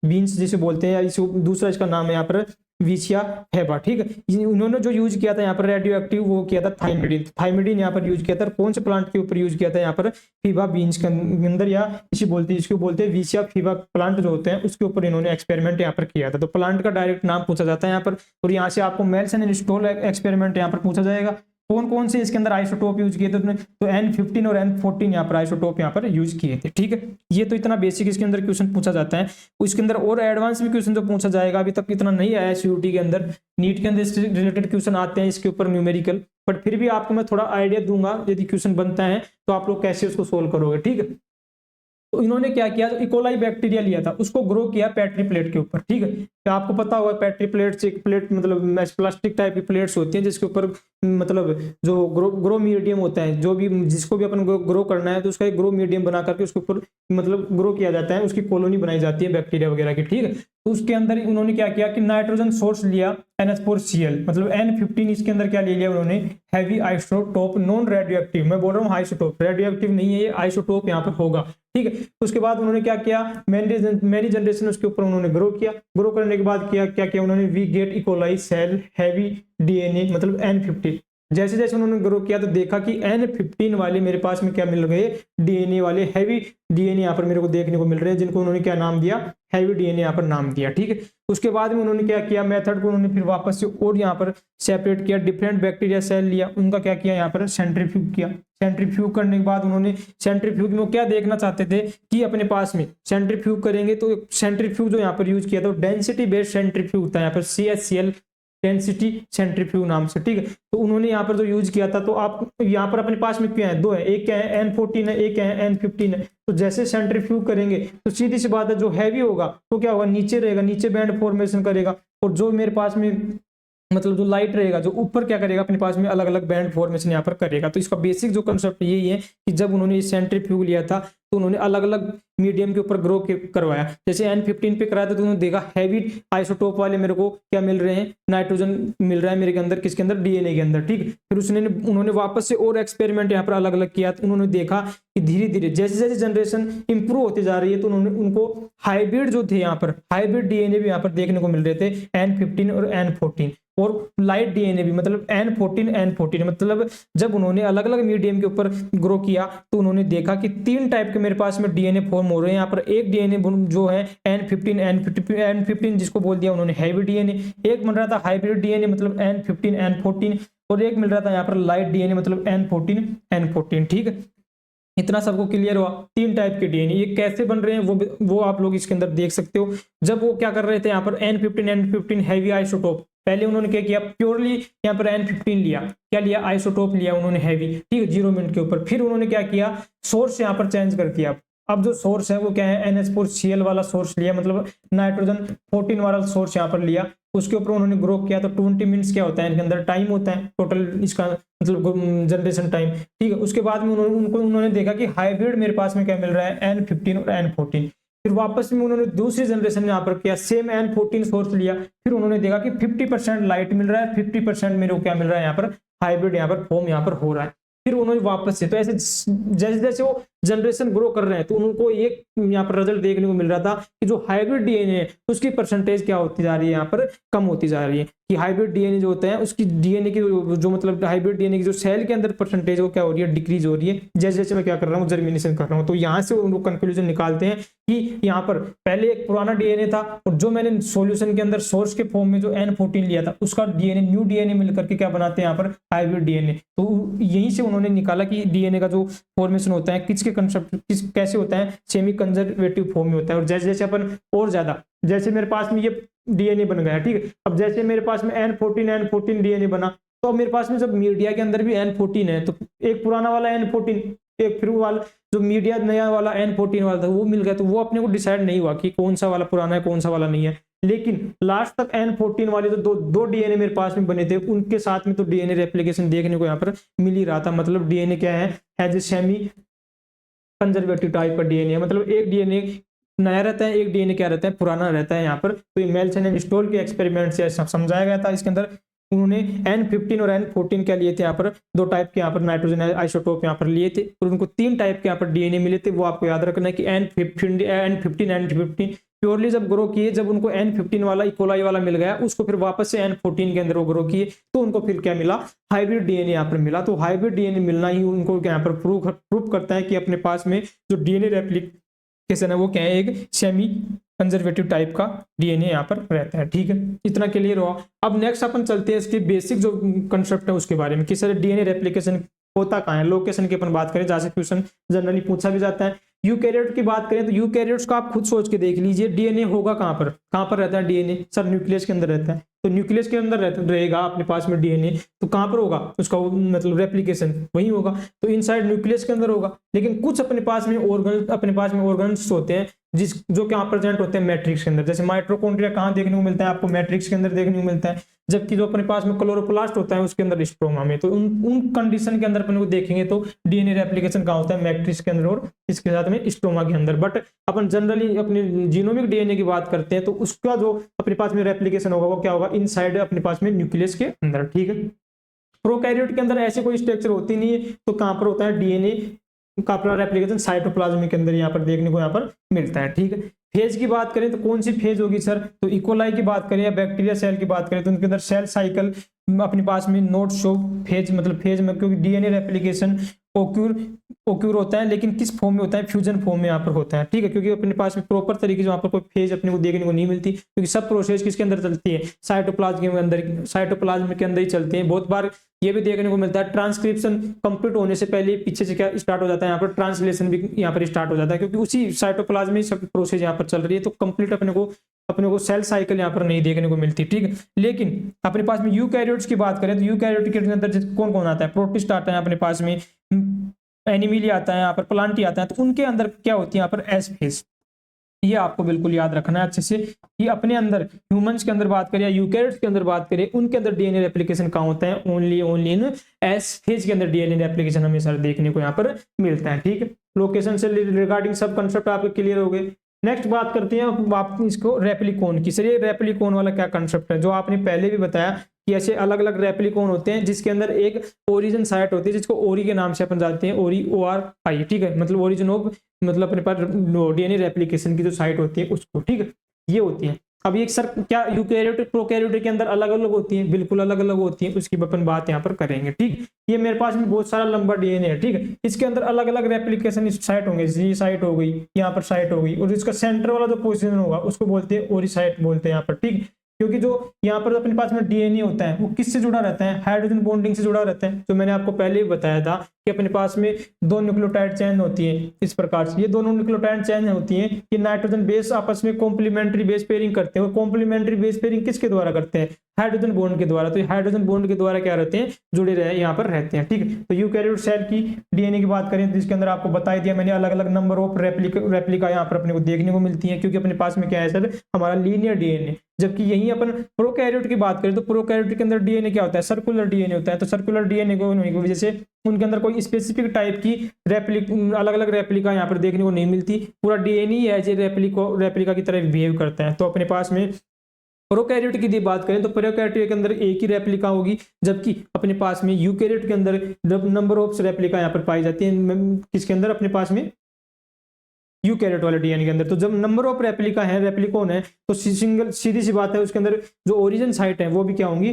Speaker 1: बीन्स जिसे बोलते हैं, या दूसरा इसका नाम है यहाँ पर विचिया फेबा, ठीक है। उन्होंने जो यूज किया था यहाँ पर रेडियो एक्टिव, वो किया था थाइमिडीन। थाइमिडीन यहाँ पर यूज किया था, कौन से प्लांट के ऊपर यूज किया था, यहाँ पर फीबा बीन्स के अंदर, या इसी बोलते हैं, इसको बोलते हैं विचिया फीबा प्लांट जो होते हैं उसके ऊपर इन्होंने एक्सपेरिमेंट यहाँ पर किया था। तो प्लांट का डायरेक्ट नाम पूछा जाता है यहाँ पर, और यहाँ से आपको मेल्सन एंड स्टोल एक्सपेरिमेंट यहाँ पर पूछा जाएगा। कौन कौन से इसके अंदर आइसोटोप यूज किए थे तुमने, तो N15 और N14 यहाँ पर आइसोटोप यहाँ पर यूज किए थे, ठीक है। ये तो इतना बेसिक इसके अंदर क्वेश्चन पूछा जाता है। इसके अंदर और एडवांस भी क्वेश्चन जो पूछा जाएगा, अभी तक इतना नहीं आया है सीयूटी के अंदर, नीट के अंदर इससे रिलेटेड क्वेश्चन आते हैं इसके ऊपर न्यूमेरिकल, बट फिर भी आपको मैं थोड़ा आइडिया दूंगा, यदि क्वेश्चन बनता है तो आप लोग कैसे उसको सोल्व करोगे, ठीक है। तो इन्होंने क्या किया, जो इकोलाई बैक्टीरिया लिया था उसको ग्रो किया पेट्री प्लेट के ऊपर, ठीक है। तो आपको पता होगा पेट्री प्लेट एक प्लेट मतलब प्लास्टिक टाइप की प्लेट्स होती हैं जिसके ऊपर मतलब जो ग्रो मीडियम होता है, जो भी जिसको भी अपन ग्रो करना है तो उसका एक ग्रो मीडियम बना करके उसके ऊपर मतलब ग्रो किया जाता है, उसकी कॉलोनी बनाई जाती है बैक्टीरिया वगैरह की, ठीक है। तो उसके अंदर उन्होंने क्या किया कि नाइट्रोजन सोर्स लिया NH4Cl, मतलब N15 इसके अंदर क्या ले लिया उन्होंने, heavy isotope non radio active, मैं बोल रहा हूँ आइसोटोप, रेडियो एक्टिव नहीं है ये, आइसोटोप यहाँ पर होगा, ठीक है। उसके बाद उन्होंने क्या किया, मैनी जनरेशन उसके ऊपर उन्होंने ग्रो किया, ग्रो करने के बाद क्या किया उन्होंने, we get E coli cell heavy DNA मतलब N15। जैसे जैसे उन्होंने ग्रो किया तो देखा कि N15 वाले मेरे पास में क्या मिल गए, DNA वाले हैवी DNA यहाँ पर मेरे को देखने को मिल रहे हैं, जिनको उन्होंने क्या नाम दिया, हैवी DNA यहाँ पर नाम दिया, ठीक है। उसके बाद में उन्होंने क्या किया, मेथड को उन्होंने फिर वापस से और यहाँ पर सेपरेट किया, डिफरेंट बैक्टीरिया सेल लिया, उनका क्या किया यहाँ पर सेंट्रीफ्यूग किया। सेंट्रीफ्यूग करने के बाद उन्होंने सेंट्रीफ्यूग में क्या देखना चाहते थे कि अपने पास में सेंट्रीफ्यूग करेंगे तो सेंट्रीफ्यूग जो यहाँ पर यूज किया था डेंसिटी बेस्ड सेंट्रीफ्यूग था, यहाँ पर CHCl डेंसिटी सेंट्रीफ्यूग नाम से, ठीक है। तो उन्होंने यहाँ पर जो यूज किया था, तो आप यहाँ पर अपने पास में क्या है, दो है, एक क्या है N14 है, एक क्या है N15 है। तो जैसे सेंट्रीफ्यूग करेंगे तो सीधी सी बात है, जो हैवी होगा तो क्या होगा, नीचे रहेगा, नीचे बैंड फॉर्मेशन करेगा, और जो मेरे पास में मतलब जो लाइट रहेगा जो ऊपर क्या करेगा, अपने पास में अलग अलग बैंड फॉर्मेशन यहाँ पर करेगा। तो इसका बेसिक जो कंसेप्ट यही है कि जब उन्होंने सेंट्रीफ्यूग लिया था तो उन्होंने अलग अलग मीडियम के ऊपर ग्रो करवाया। जैसे N15 पे कराया था तो उन्होंने देखा हैवी आइसोटोप वाले मेरे को क्या मिल रहे हैं, नाइट्रोजन मिल रहा है मेरे के अंदर, किसके अंदर, DNA के अंदर, ठीक। फिर उन्होंने वापस से और एक्सपेरिमेंट यहाँ पर अलग अलग किया, तो उन्होंने देखा कि धीरे धीरे जैसे जैसे जनरेशन इंप्रूव होती जा रही है तो उन्होंने उनको हाइब्रिड जो थे यहाँ पर हाइब्रिड DNA भी यहाँ पर देखने को मिल रहे थे, N15 और N14, और लाइट DNA भी, मतलब N14 मतलब जब उन्होंने अलग अलग मीडियम के ऊपर ग्रो किया तो उन्होंने देखा कि 3 टाइप के मेरे पास में DNA फॉर्म हो रहे हैं। यहाँ पर एक DNA जो है N15 जिसको बोल दिया उन्होंने हैवी DNA, एक मिल रहा था हाइब्रिड DNA मतलब N15 N14, और एक मिल रहा था यहाँ पर लाइट DNA मतलब N14, ठीक है। इतना सबको क्लियर हुआ, 3 टाइप के DNA ये कैसे बन रहे हैं वो आप लोग इसके अंदर देख सकते हो। जब वो क्या कर रहे थे यहाँ पर N15 हैवी आइसोटोप, पहले उन्होंने क्या किया, प्योरली यहाँ पर N15 लिया, क्या लिया, आइसोटोप लिया उन्होंने हैवी, ठीक है, 0 मिनट के ऊपर। फिर उन्होंने क्या किया, सोर्स यहाँ पर चेंज कर दिया। अब जो सोर्स है वो क्या है, NH4Cl वाला सोर्स लिया, मतलब नाइट्रोजन 14 वाला सोर्स यहाँ पर लिया, उसके ऊपर उन्होंने ग्रो किया। तो 20 मिनट्स क्या होता है इनके अंदर टाइम होता है टोटल इसका मतलब जनरेशन टाइम, ठीक है। उसके बाद में उन्होंने देखा कि हाइब्रिड मेरे पास में क्या मिल रहा है, N15 और N14। फिर वापस में उन्होंने दूसरी जनरेशन में यहाँ पर किया, सेम N14 सोर्स लिया, फिर उन्होंने देखा कि 50% लाइट मिल रहा है, 50% मेरे को क्या मिल रहा है यहाँ पर हाइब्रिड यहाँ पर फॉर्म यहाँ पर हो रहा है। फिर उन्होंने वापस से, तो ऐसे जैसे जैसे वो जनरेशन ग्रो कर रहे हैं तो उनको एक यहाँ पर रिजल्ट देखने को मिल रहा था कि जो हाइब्रिड DNA है उसकी परसेंटेज क्या होती जा रही है, यहाँ पर कम होती जा रही है। कि हाइब्रिड DNA जो होता है उसकी DNA की जो मतलब हाइब्रिड DNA की जो सेल के अंदर परसेंटेज वो क्या हो रही है, डिक्रीज हो रही है, जैसे जैसे मैं क्या कर रहा हूँ, जर्मिनेशन कर रहा हूँ। तो यहाँ से वो कंक्लूजन निकालते हैं कि यहाँ पर पहले एक पुराना DNA था, और जो मैंने सॉल्यूशन के अंदर सोर्स के फॉर्म में जो N14 लिया था उसका DNA न्यू DNA मिलकर के क्या बनाते हैं यहाँ पर हाइब्रिड DNA। तो यहीं से उन्होंने निकाला कि DNA का जो फॉर्मेशन होता है किसके कंसेप्ट कैसे होता है, सेमी कंजर्वेटिव फॉर्म में होता है। और जैसे जैसे अपन और ज्यादा, जैसे मेरे पास में ये DNA बन गया, ठीक है, अब जैसे मेरे पास में N14 DNA बना, तो अब मेरे पास में जब मीडिया के अंदर भी N14 है तो एक पुराना वाला N14, एक फिर वाला जो मीडिया नया वाला N14 वाला था वो मिल गया, तो वो अपने को डिसाइड नहीं हुआ कि कौन सा वाला पुराना है कौन सा वाला नहीं है। लेकिन लास्ट तक N14 वाले तो दो DNA मेरे पास में बने थे, उनके साथ में तो DNA रेप्लिकेशन देखने को यहाँ पर मिल ही रहा था। मतलब DNA क्या है सेमी कंजर्वेटिव टाइप का DNA है, मतलब एक DNA नया रहता है, एक DNA क्या रहता है, पुराना रहता है यहाँ पर। तो ये मेल्सन एंड स्टोल के एक्सपेरिमेंट से समझाया गया था। इसके अंदर उन्होंने N15 और N14 क्या लिए थे, यहाँ पर 2 टाइप के यहाँ पर नाइट्रोजन आइसोटोप यहाँ पर लिए थे, और उनको 3 टाइप के यहाँ पर DNA मिले थे। वो आपको याद रखना है कि N15 प्योरली जब ग्रो किए, जब उनको N15 वाला इकोलाई वाला मिल गया, उसको फिर वापस से N14 के अंदर वो ग्रो किए, तो उनको फिर क्या मिला, हाइब्रिड DNA यहाँ पर मिला। तो हाइब्रिड DNA मिलना ही उनको यहाँ पर प्रूव करता है कि अपने पास में जो DNA रेप्लिकेशन है वो क्या है, एक सेमी कंजर्वेटिव टाइप का DNA यहाँ पर रहता है, ठीक है। इतना क्लियर हुआ। अब नेक्स्ट अपन चलते हैं इसके बेसिक जो कंसेप्ट है उसके बारे में कि सर DNA रेप्लिकेशन होता कहाँ है, लोकेशन की अपन बात करें, जैसे क्वेश्चन जनरली पूछा भी जाता है। यूकैरियोट की बात करें तो यूकैरियोट्स को आप खुद सोच के देख लीजिए, DNA होगा कहाँ पर रहता है DNA, सर न्यूक्लियस के अंदर रहता है। तो न्यूक्लियस के अंदर रहेगा अपने पास में डीएनए, तो कहाँ पर होगा उसका मतलब रेप्लिकेशन वही होगा, तो इनसाइड न्यूक्लियस के अंदर होगा। लेकिन कुछ अपने पास में ऑर्गन्स होते हैं जो क्या प्रेजेंट होते हैं मैट्रिक्स के अंदर, जैसे माइटोकॉन्ड्रिया कहाँ देखने को मिलता है आपको, मैट्रिक्स के अंदर देखने को मिलता है, जबकि जो अपने पास में क्लोरोप्लास्ट होता है उसके अंदर स्ट्रोमा में। तो उन कंडीशन के अंदर अपन को देखेंगे तो डीएनए रेप्लिकेशन कहाँ होता है, मैट्रिक्स के अंदर और इसके साथ में स्ट्रोमा के अंदर। बट अपन जनरली अपने जीनोमिक डीएनए की बात करते हैं तो उसका जो अपने पास में रेप्लिकेशन होगा वो क्या होगा, इनसाइड अपने पास में न्यूक्लियस के अंदर, ठीक है। प्रोकैरियोट के अंदर ऐसे कोई स्ट्रक्चर होती नहीं है, तो कहां पर होता है डीएनए का अपना रेप्लिकेशन साइटोप्लाज्म के अंदर यहाँ पर देखने को यहाँ पर मिलता है, ठीक है। फेज की बात करें तो कौन सी फेज होगी सर, तो इकोलाई की बात करें या बैक्टीरिया सेल की बात करें तो उनके अंदर सेल साइकिल अपने पास में नोट शो फेज, मतलब फेज में, क्योंकि डीएनए रेप्लिकेशन ओक्यूर होता है, लेकिन किस फॉर्म में होता है, फ्यूजन फॉर्म में यहाँ पर होता है, ठीक है। क्योंकि अपने पास में प्रॉपर तरीके से वहाँ पर कोई फेज अपने को देखने को नहीं मिलती, क्योंकि सब प्रोसेस किसके अंदर चलती है, साइटोप्लाज्म के अंदर ही चलते हैं। बहुत बार ये भी देखने को मिलता है ट्रांसक्रिप्शन कंप्लीट होने से पहले पीछे से क्या स्टार्ट हो जाता है, यहाँ पर ट्रांसलेशन भी यहाँ पर स्टार्ट हो जाता है, क्योंकि उसी साइटोप्लाज्म में सब प्रोसेस यहाँ पर चल रही है। तो कंप्लीट अपने को सेल साइकिल यहाँ पर नहीं देखने को मिलती, ठीक है। लेकिन अपने पास में यूकैरियोट्स की बात करें तो यूकैरियोट के अंदर कौन कौन आता है, प्रोटिस्ट आता है अपने पास में, एनिमिलिया आता है यहाँ पर, प्लांटी आता है, तो उनके अंदर क्या होती है यहाँ पर एस फेज। ये आपको बिल्कुल याद रखना है अच्छे से, कि अपने अंदर ह्यूमंस के अंदर बात करें या यूकैरियोट्स के अंदर बात करें, उनके अंदर डीएनए रेप्लिकेशन कहाँ होता है, ओनली इन एस फेज के अंदर डीएनए रेप्लिकेशन हमेशा देखने को यहाँ पर मिलता है, ठीक है। लोकेशन से रिगार्डिंग सब कंसेप्ट आपके क्लियर हो गए। नेक्स्ट बात करते हैं आप इसको रेप्लिकोन की। सर ये रेप्लिकोन वाला क्या कंसेप्ट है, जो आपने पहले भी बताया कि ऐसे अलग अलग रेप्लिकोन होते हैं जिसके अंदर एक ओरिजिन साइट होती है जिसको ओरी के नाम से अपन जानते हैं, ओरी ORI, ठीक है, मतलब ओरिजिन ऑफ, मतलब अपने पास डीएनए रेप्लिकेशन की जो साइट होती है उसको, ठीक है, ये होती है। अब ये सर क्या यूकैरियोट प्रोकैरियोट के अंदर अलग अलग होती है, बिल्कुल अलग अलग होती है, उसकी अपन बात यहाँ पर करेंगे, ठीक। ये मेरे पास में बहुत सारा लंबा डीएनए है, ठीक है, इसके अंदर अलग अलग रेप्लिकेशन साइट होंगे, ये साइट हो गई, यहाँ पर साइट हो गई, और इसका सेंटर वाला जो पोजीशन होगा उसको बोलते हैं ओरी साइट बोलते हैं यहाँ पर, ठीक। क्योंकि जो यहाँ पर अपने पास में डीएनए होता है वो किससे जुड़ा रहता है, हाइड्रोजन बॉन्डिंग से जुड़ा रहता है। तो मैंने आपको पहले ही बताया था कि अपने पास में दो न्यूक्लियोटाइड चेन होती है इस प्रकार से, ये दोनों न्यूक्लियोटाइड चेन होती है कि नाइट्रोजन बेस आपस में कॉम्प्लीमेंट्री बेस पेयरिंग करते हैं, और कॉम्प्लीमेंट्री बेस पेयरिंग किसके द्वारा करते हैं, हाइड्रोजन बॉन्ड के द्वारा। तो हाइड्रोजन बॉन्ड के द्वारा क्या रहते हैं, जुड़े रहे यहाँ पर रहते हैं, ठीक है। तो यूकैरियोट सेल की डीएनए की बात करें तो इसके अंदर आपको बता दिया मैंने, अलग अलग नंबर ऑफ रेप्लिका यहाँ पर अपने को देखने को मिलती है, क्योंकि अपने पास में क्या है सर, हमारा लीनियर डीएनए। जबकि यही अपन प्रोकैरियोट की बात करें तो प्रोकैरियोट के अंदर डीएनए क्या होता है, सर्कुलर डीएनए होता है। तो सर्कुलर डीएनए को होने की वजह से उनके अंदर कोई स्पेसिफिक टाइप की अलग अलग रेप्लिका यहाँ पर देखने को नहीं मिलती, पूरा डीएनए एज ए रेप्लिका की तरह बिहेव करता है। तो अपने पास में प्रोकैरियोट की बात करें तो प्रोकैरियोट के अंदर एक ही रेप्लिका होगी, जबकि अपने पास में यूकैरियोट के अंदर नंबर ऑफ रेप्लिका यहाँ पर पाई जाती है, किसके अंदर, अपने पास में यूकैरियोट वाले डीएनए के अंदर। तो जब नंबर ऑफ रेप्लिका है, रेप्लिकोन है, तो सिंगल सीधी सी बात है उसके अंदर जो ओरिजिन साइट है वो भी क्या होंगी,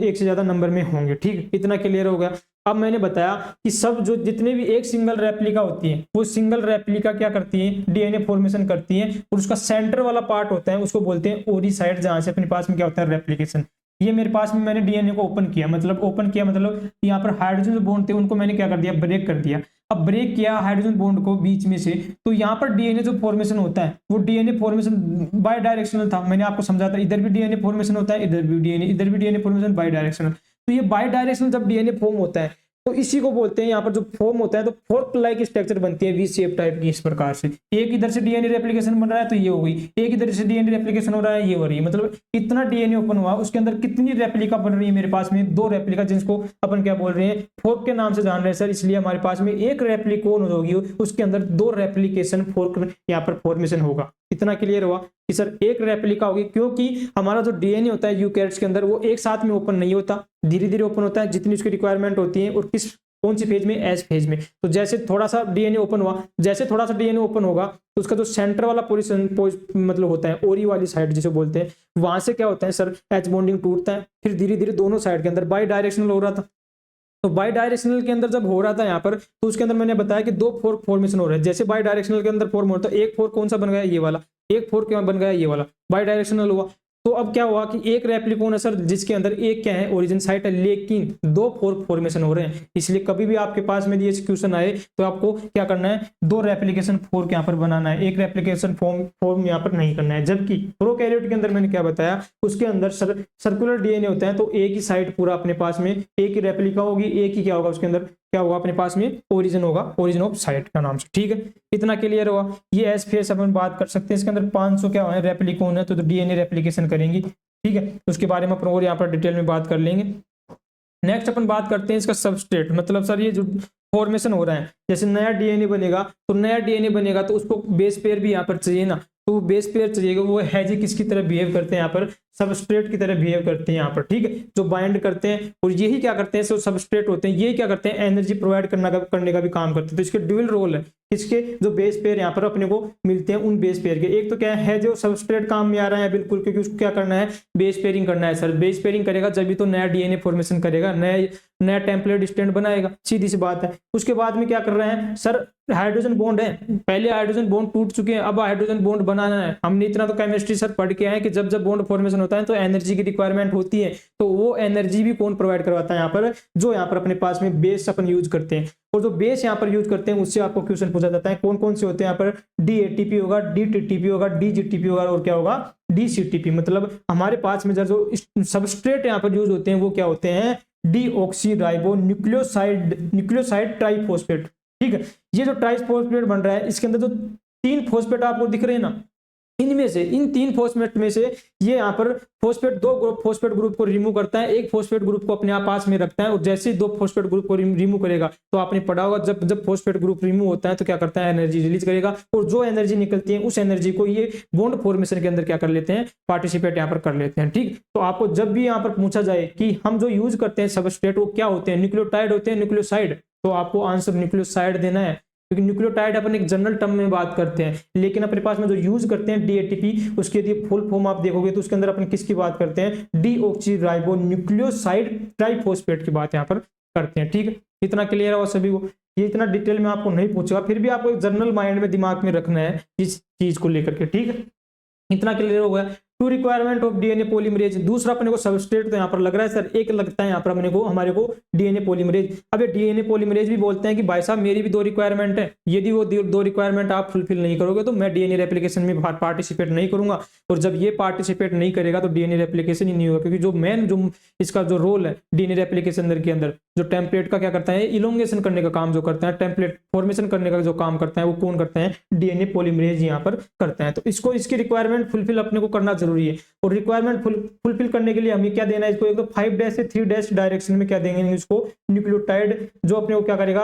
Speaker 1: एक से ज्यादा नंबर में होंगे, ठीक। इतना क्लियर हो गया। अब मैंने बताया कि सब जो जितने भी एक सिंगल रेप्लिका होती है वो सिंगल रेप्लिका क्या करती है, डीएनए फॉर्मेशन करती है, और उसका सेंटर वाला पार्ट होता है उसको बोलते हैं ओरी साइट, जहां से अपने पास में क्या होता है, रेप्लिकेशन। ये मेरे पास में मैंने डीएनए को ओपन किया, मतलब यहाँ पर हाइड्रोजन जो बॉन्ड थे उनको मैंने क्या कर दिया, ब्रेक कर दिया। अब ब्रेक किया हाइड्रोजन बॉन्ड को बीच में से, तो यहाँ पर डीएनए जो फॉर्मेशन होता है वो डीएनए फॉर्मेशन बाय डायरेक्शनल था। मैंने आपको समझा था, इधर भी डीएनए फॉर्मेशन होता है, इधर भी डीएनए फॉर्मेशन बाय डायरेक्शनल। तो ये बाय डायरेक्शनल जब डीएनए फॉर्म होता है तो इसी को बोलते हैं, यहाँ पर जो फॉर्म होता है तो फोर्क लाइक स्ट्रक्चर बनती है, वी शेप टाइप की, इस प्रकार से। एक इधर से डीएनए रेप्लिकेशन बन रहा है तो ये हो गई, एक इधर से डीएनए रेप्लिकेशन हो रहा है, ये हो रही है। मतलब इतना डीएनए ओपन हुआ, उसके अंदर कितनी रेप्लिका बन रही है, मेरे पास में दो रेप्लिका, जिसको अपन क्या बोल रहे हैं, फोर्क के नाम से जान रहे हैं सर। इसलिए हमारे पास में एक रेप्लिकोन होगी, उसके अंदर दो रेप्लिकेशन फोर्क यहाँ पर फॉर्मेशन होगा। इतना क्लियर हुआ कि सर एक रेप्लिका होगी, क्योंकि हमारा जो डीएनए होता है यूकैरियोट्स के अंदर वो एक साथ में ओपन नहीं होता, धीरे धीरे ओपन होता है जितनी उसकी रिक्वायरमेंट होती है, और कौन सी फेज में, एस फेज में। तो जैसे थोड़ा सा डीएनए ओपन हुआ, जैसे थोड़ा सा डीएनए ओपन होगा तो उसका जो सेंटर वाला पोजीशन मतलब होता है ओरी वाली साइड जिसे बोलते हैं, वहां से क्या होता है सर, एच बॉन्डिंग टूटता है, फिर धीरे धीरे दोनों साइड के अंदर बाई डायरेक्शनल हो रहा था। तो बाई डायरेक्शनल के अंदर जब हो रहा था यहाँ पर, तो उसके अंदर मैंने बताया कि दो फोर्क फॉर्मेशन हो रहा है। जैसे बाई डायरेक्शनल के अंदर फॉर्म होता है, एक फोर्क कौन सा बन गया, ये वाला, एक फोर्क बन गया ये वाला, बाई डायरेक्शनल हुआ। तो अब क्या हुआ कि एक रेप्लिकोन है सर जिसके अंदर एक क्या है ओरिजिन साइट है, लेकिन दो फोर्क फॉर्मेशन हो रहे हैं। इसलिए कभी भी आपके पास में ये क्वेश्चन आए तो आपको क्या करना है, दो रेप्लिकेशन फोर्क यहाँ पर बनाना है, एक रेप्लिकेशन फॉर्म यहाँ पर नहीं करना है। जबकि प्रोकैरियोट के अंदर मैंने क्या बताया, उसके अंदर सर्कुलर डीएनए होता है, तो एक ही साइट पूरा अपने पास में, एक ही रेप्लिका होगी, एक ही क्या होगा उसके अंदर क्या होगा अपने पास में ओरिजिन होगा, ओरिजिन ऑफ साइट का नाम से। ठीक है, इतना क्लियर हुआ। ये एस फेस अपन बात कर सकते हैं, इसके अंदर 500 क्या है रेप्लिकोन है, तो डीएनए रेप्लिकेशन करेंगी। ठीक है, उसके बारे में अपन और यहाँ पर डिटेल में बात कर लेंगे। नेक्स्ट अपन बात करते हैं इसका सबस्ट्रेट, मतलब सर ये जो फॉर्मेशन हो रहा है, जैसे नया डीएनए बनेगा, तो नया डीएनए बनेगा तो उसको बेस पेयर भी यहाँ पर चाहिए ना, तो बेस पेयर चाहिएगा, वो हैजे किसकी तरह बिहेव करते हैं यहाँ पर, सबस्ट्रेट की तरह बिहेव करते हैं यहाँ पर। ठीक है, जो बाइंड करते हैं, और यही क्या करते हैं, जो सबस्ट्रेट होते हैं ये क्या करते हैं, एनर्जी प्रोवाइड करने का भी काम करते हैं। तो इसके ड्यूअल रोल है, इसके जो बेस पेयर यहाँ पर अपने को मिलते हैं, उन बेस पेयर के एक तो क्या है जो सबस्ट्रेट काम में आ रहा है बिल्कुल, क्योंकि उसको क्या करना है, बेस पेयरिंग करना है सर। बेस पेयरिंग करेगा जब भी तो नया डीएनए फॉर्मेशन करेगा, नया टेम्पलेट स्टैंड बनाएगा, सीधी सी बात है। उसके बाद में क्या कर रहे हैं सर, हाइड्रोजन बॉन्ड है, पहले हाइड्रोजन बॉन्ड टूट चुके हैं, अब हाइड्रोजन बॉन्ड बनाना है। हमने इतना तो केमिस्ट्री सर पढ़ के आए कि जब जब बॉन्ड फॉर्मेशन होता है तो एनर्जी की रिक्वायरमेंट होती है, तो वो एनर्जी भी कौन प्रोवाइड करवाता है यहाँ पर, जो यहाँ पर अपने पास में बेस अपन यूज करते हैं। और जो बेस यहाँ पर यूज करते हैं उससे आपको क्वेश्चन पूछा जाता है कौन कौन से होते हैं यहाँ पर, डीएटीपी होगा, डीटीटीपी होगा, डीजीटीपी होगा, और क्या होगा, डीसीटीपी। मतलब हमारे पास में जो सबस्ट्रेट यहाँ पर यूज होते हैं वो क्या होते हैं, डीऑक्सीराइबो न्यूक्लियोसाइड ट्राइफॉस्फेट। ठीक है, ये जो ट्राइफॉस्फेट बन रहा है इसके अंदर जो 3 फॉस्फेट आपको दिख रहे हैं ना, इनमें से इन 3 फॉस्फेट में से ये यहाँ पर फॉस्फेट 2 फॉस्फेट ग्रुप को रिमूव करता है, एक फॉस्फेट ग्रुप को अपने पास में रखता है, और जैसे ही 2 फॉस्फेट ग्रुप को रिमूव करेगा तो आपने पढ़ा होगा जब जब फॉस्फेट ग्रुप रिमूव होता है तो क्या करता है, एनर्जी रिलीज करेगा, और जो एनर्जी निकलती है उस एनर्जी को ये बॉन्ड फॉर्मेशन के अंदर क्या कर लेते हैं, पार्टिसिपेट यहाँ पर कर लेते हैं। ठीक, तो आपको जब भी यहाँ पर पूछा जाए कि हम जो यूज करते हैं सबस्ट्रेट वो क्या होते हैं, न्यूक्लियोटाइड होते हैं, न्यूक्लियोसाइड, तो आपको आंसर न्यूक्लियोसाइड देना है, क्योंकि न्यूक्लियोटाइड अपन एक जनरल टर्म में बात करते हैं, लेकिन अपने पास में जो यूज करते हैं डीएटीपी, उसके यदि फुल फॉर्म आप देखोगे तो उसके अंदर अपन किसकी बात करते हैं, डीऑक्सीराइबो न्यूक्लियोसाइड ट्राइफॉस्फेट की बात यहाँ पर करते हैं। ठीक है, इतना क्लियर है सभी को, ये इतना डिटेल में आपको नहीं पूछेगा, फिर भी आपको एक जनरल माइंड में दिमाग में रखना है इस चीज को लेकर के। ठीक है, इतना क्लियर हो गया। Two requirement of DNA polymerase, दूसरा अपने को सबस्ट्रेट तो यहाँ पर लग रहा है सर, एक लगता है यहाँ पर अपने को हमारे को डीएनए पॉलीमरेज। अब ये डीएनए पॉलीमरेज भी बोलते हैं कि भाई साहब मेरी भी 2 रिक्वायरमेंट है, यदि वो 2 रिक्वायरमेंट आप फुलफिल नहीं करोगे तो मैं डीएनए रेप्लिकेशन में पार्टिसिपेट नहीं करूंगा, और जब ये पार्टिसिपेट नहीं करेगा तो डीएनए रेप्लिकेशन ही नहीं होगा। क्योंकि जो मेन जो इसका जो रोल है डीएनए रेप्लिकेशन के अंदर, जो टेम्पलेट का क्या करता है, इलोंगेशन करने का काम जो करता है, टेम्पलेट फॉर्मेशन करने का जो काम करता है वो कौन करता है, डीएनए पॉलीमरेज यहाँ पर करता है। तो इसको इसकी रिक्वायरमेंट फुलफिल अपने को करना जरूरी है, और रिक्वायरमेंट फुलफिल करने के लिए हमें क्या देना है इसको, एक तो 5' से 3' डायरेक्शन में क्या देंगे इसको, न्यूक्लियोटाइड, जो अपने को क्या करेगा,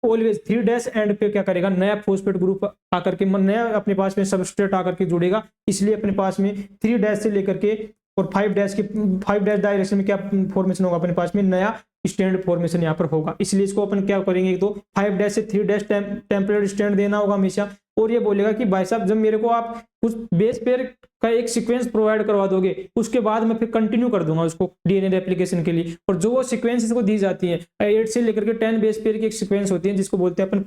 Speaker 1: ऑलवेज 3' एंड पे क्या करेगा, नया फॉस्फेट ग्रुप आकर के नया अपने पास में सबस्ट्रेट आकर के जुड़ेगा, इसलिए अपने पास में 3' से लेकर के और 5' डायरेक्शन में क्या फॉर्मेशन होगा, अपने पास में नया स्टैंड फॉर्मेशन यहाँ पर होगा। इसलिए इसको अपन क्या करेंगे, तो 5' से 3' टेम्पलेट स्टैंड देना होगा हमेशा, और ये बोलेगा कि भाई साहब जब मेरे को आप उस बेस पेयर का एक सीक्वेंस प्रोवाइड करवा दोगे उसके बाद मैं फिर कंटिन्यू कर दूंगा उसको डीएनए रेप्लिकेशन के लिए, और जो वो सीक्वेंस इसको दी जाती है 8 से लेकर के 10 बेस पेयर की एक सीक्वेंस होती है जिसको बोलते हैं अपन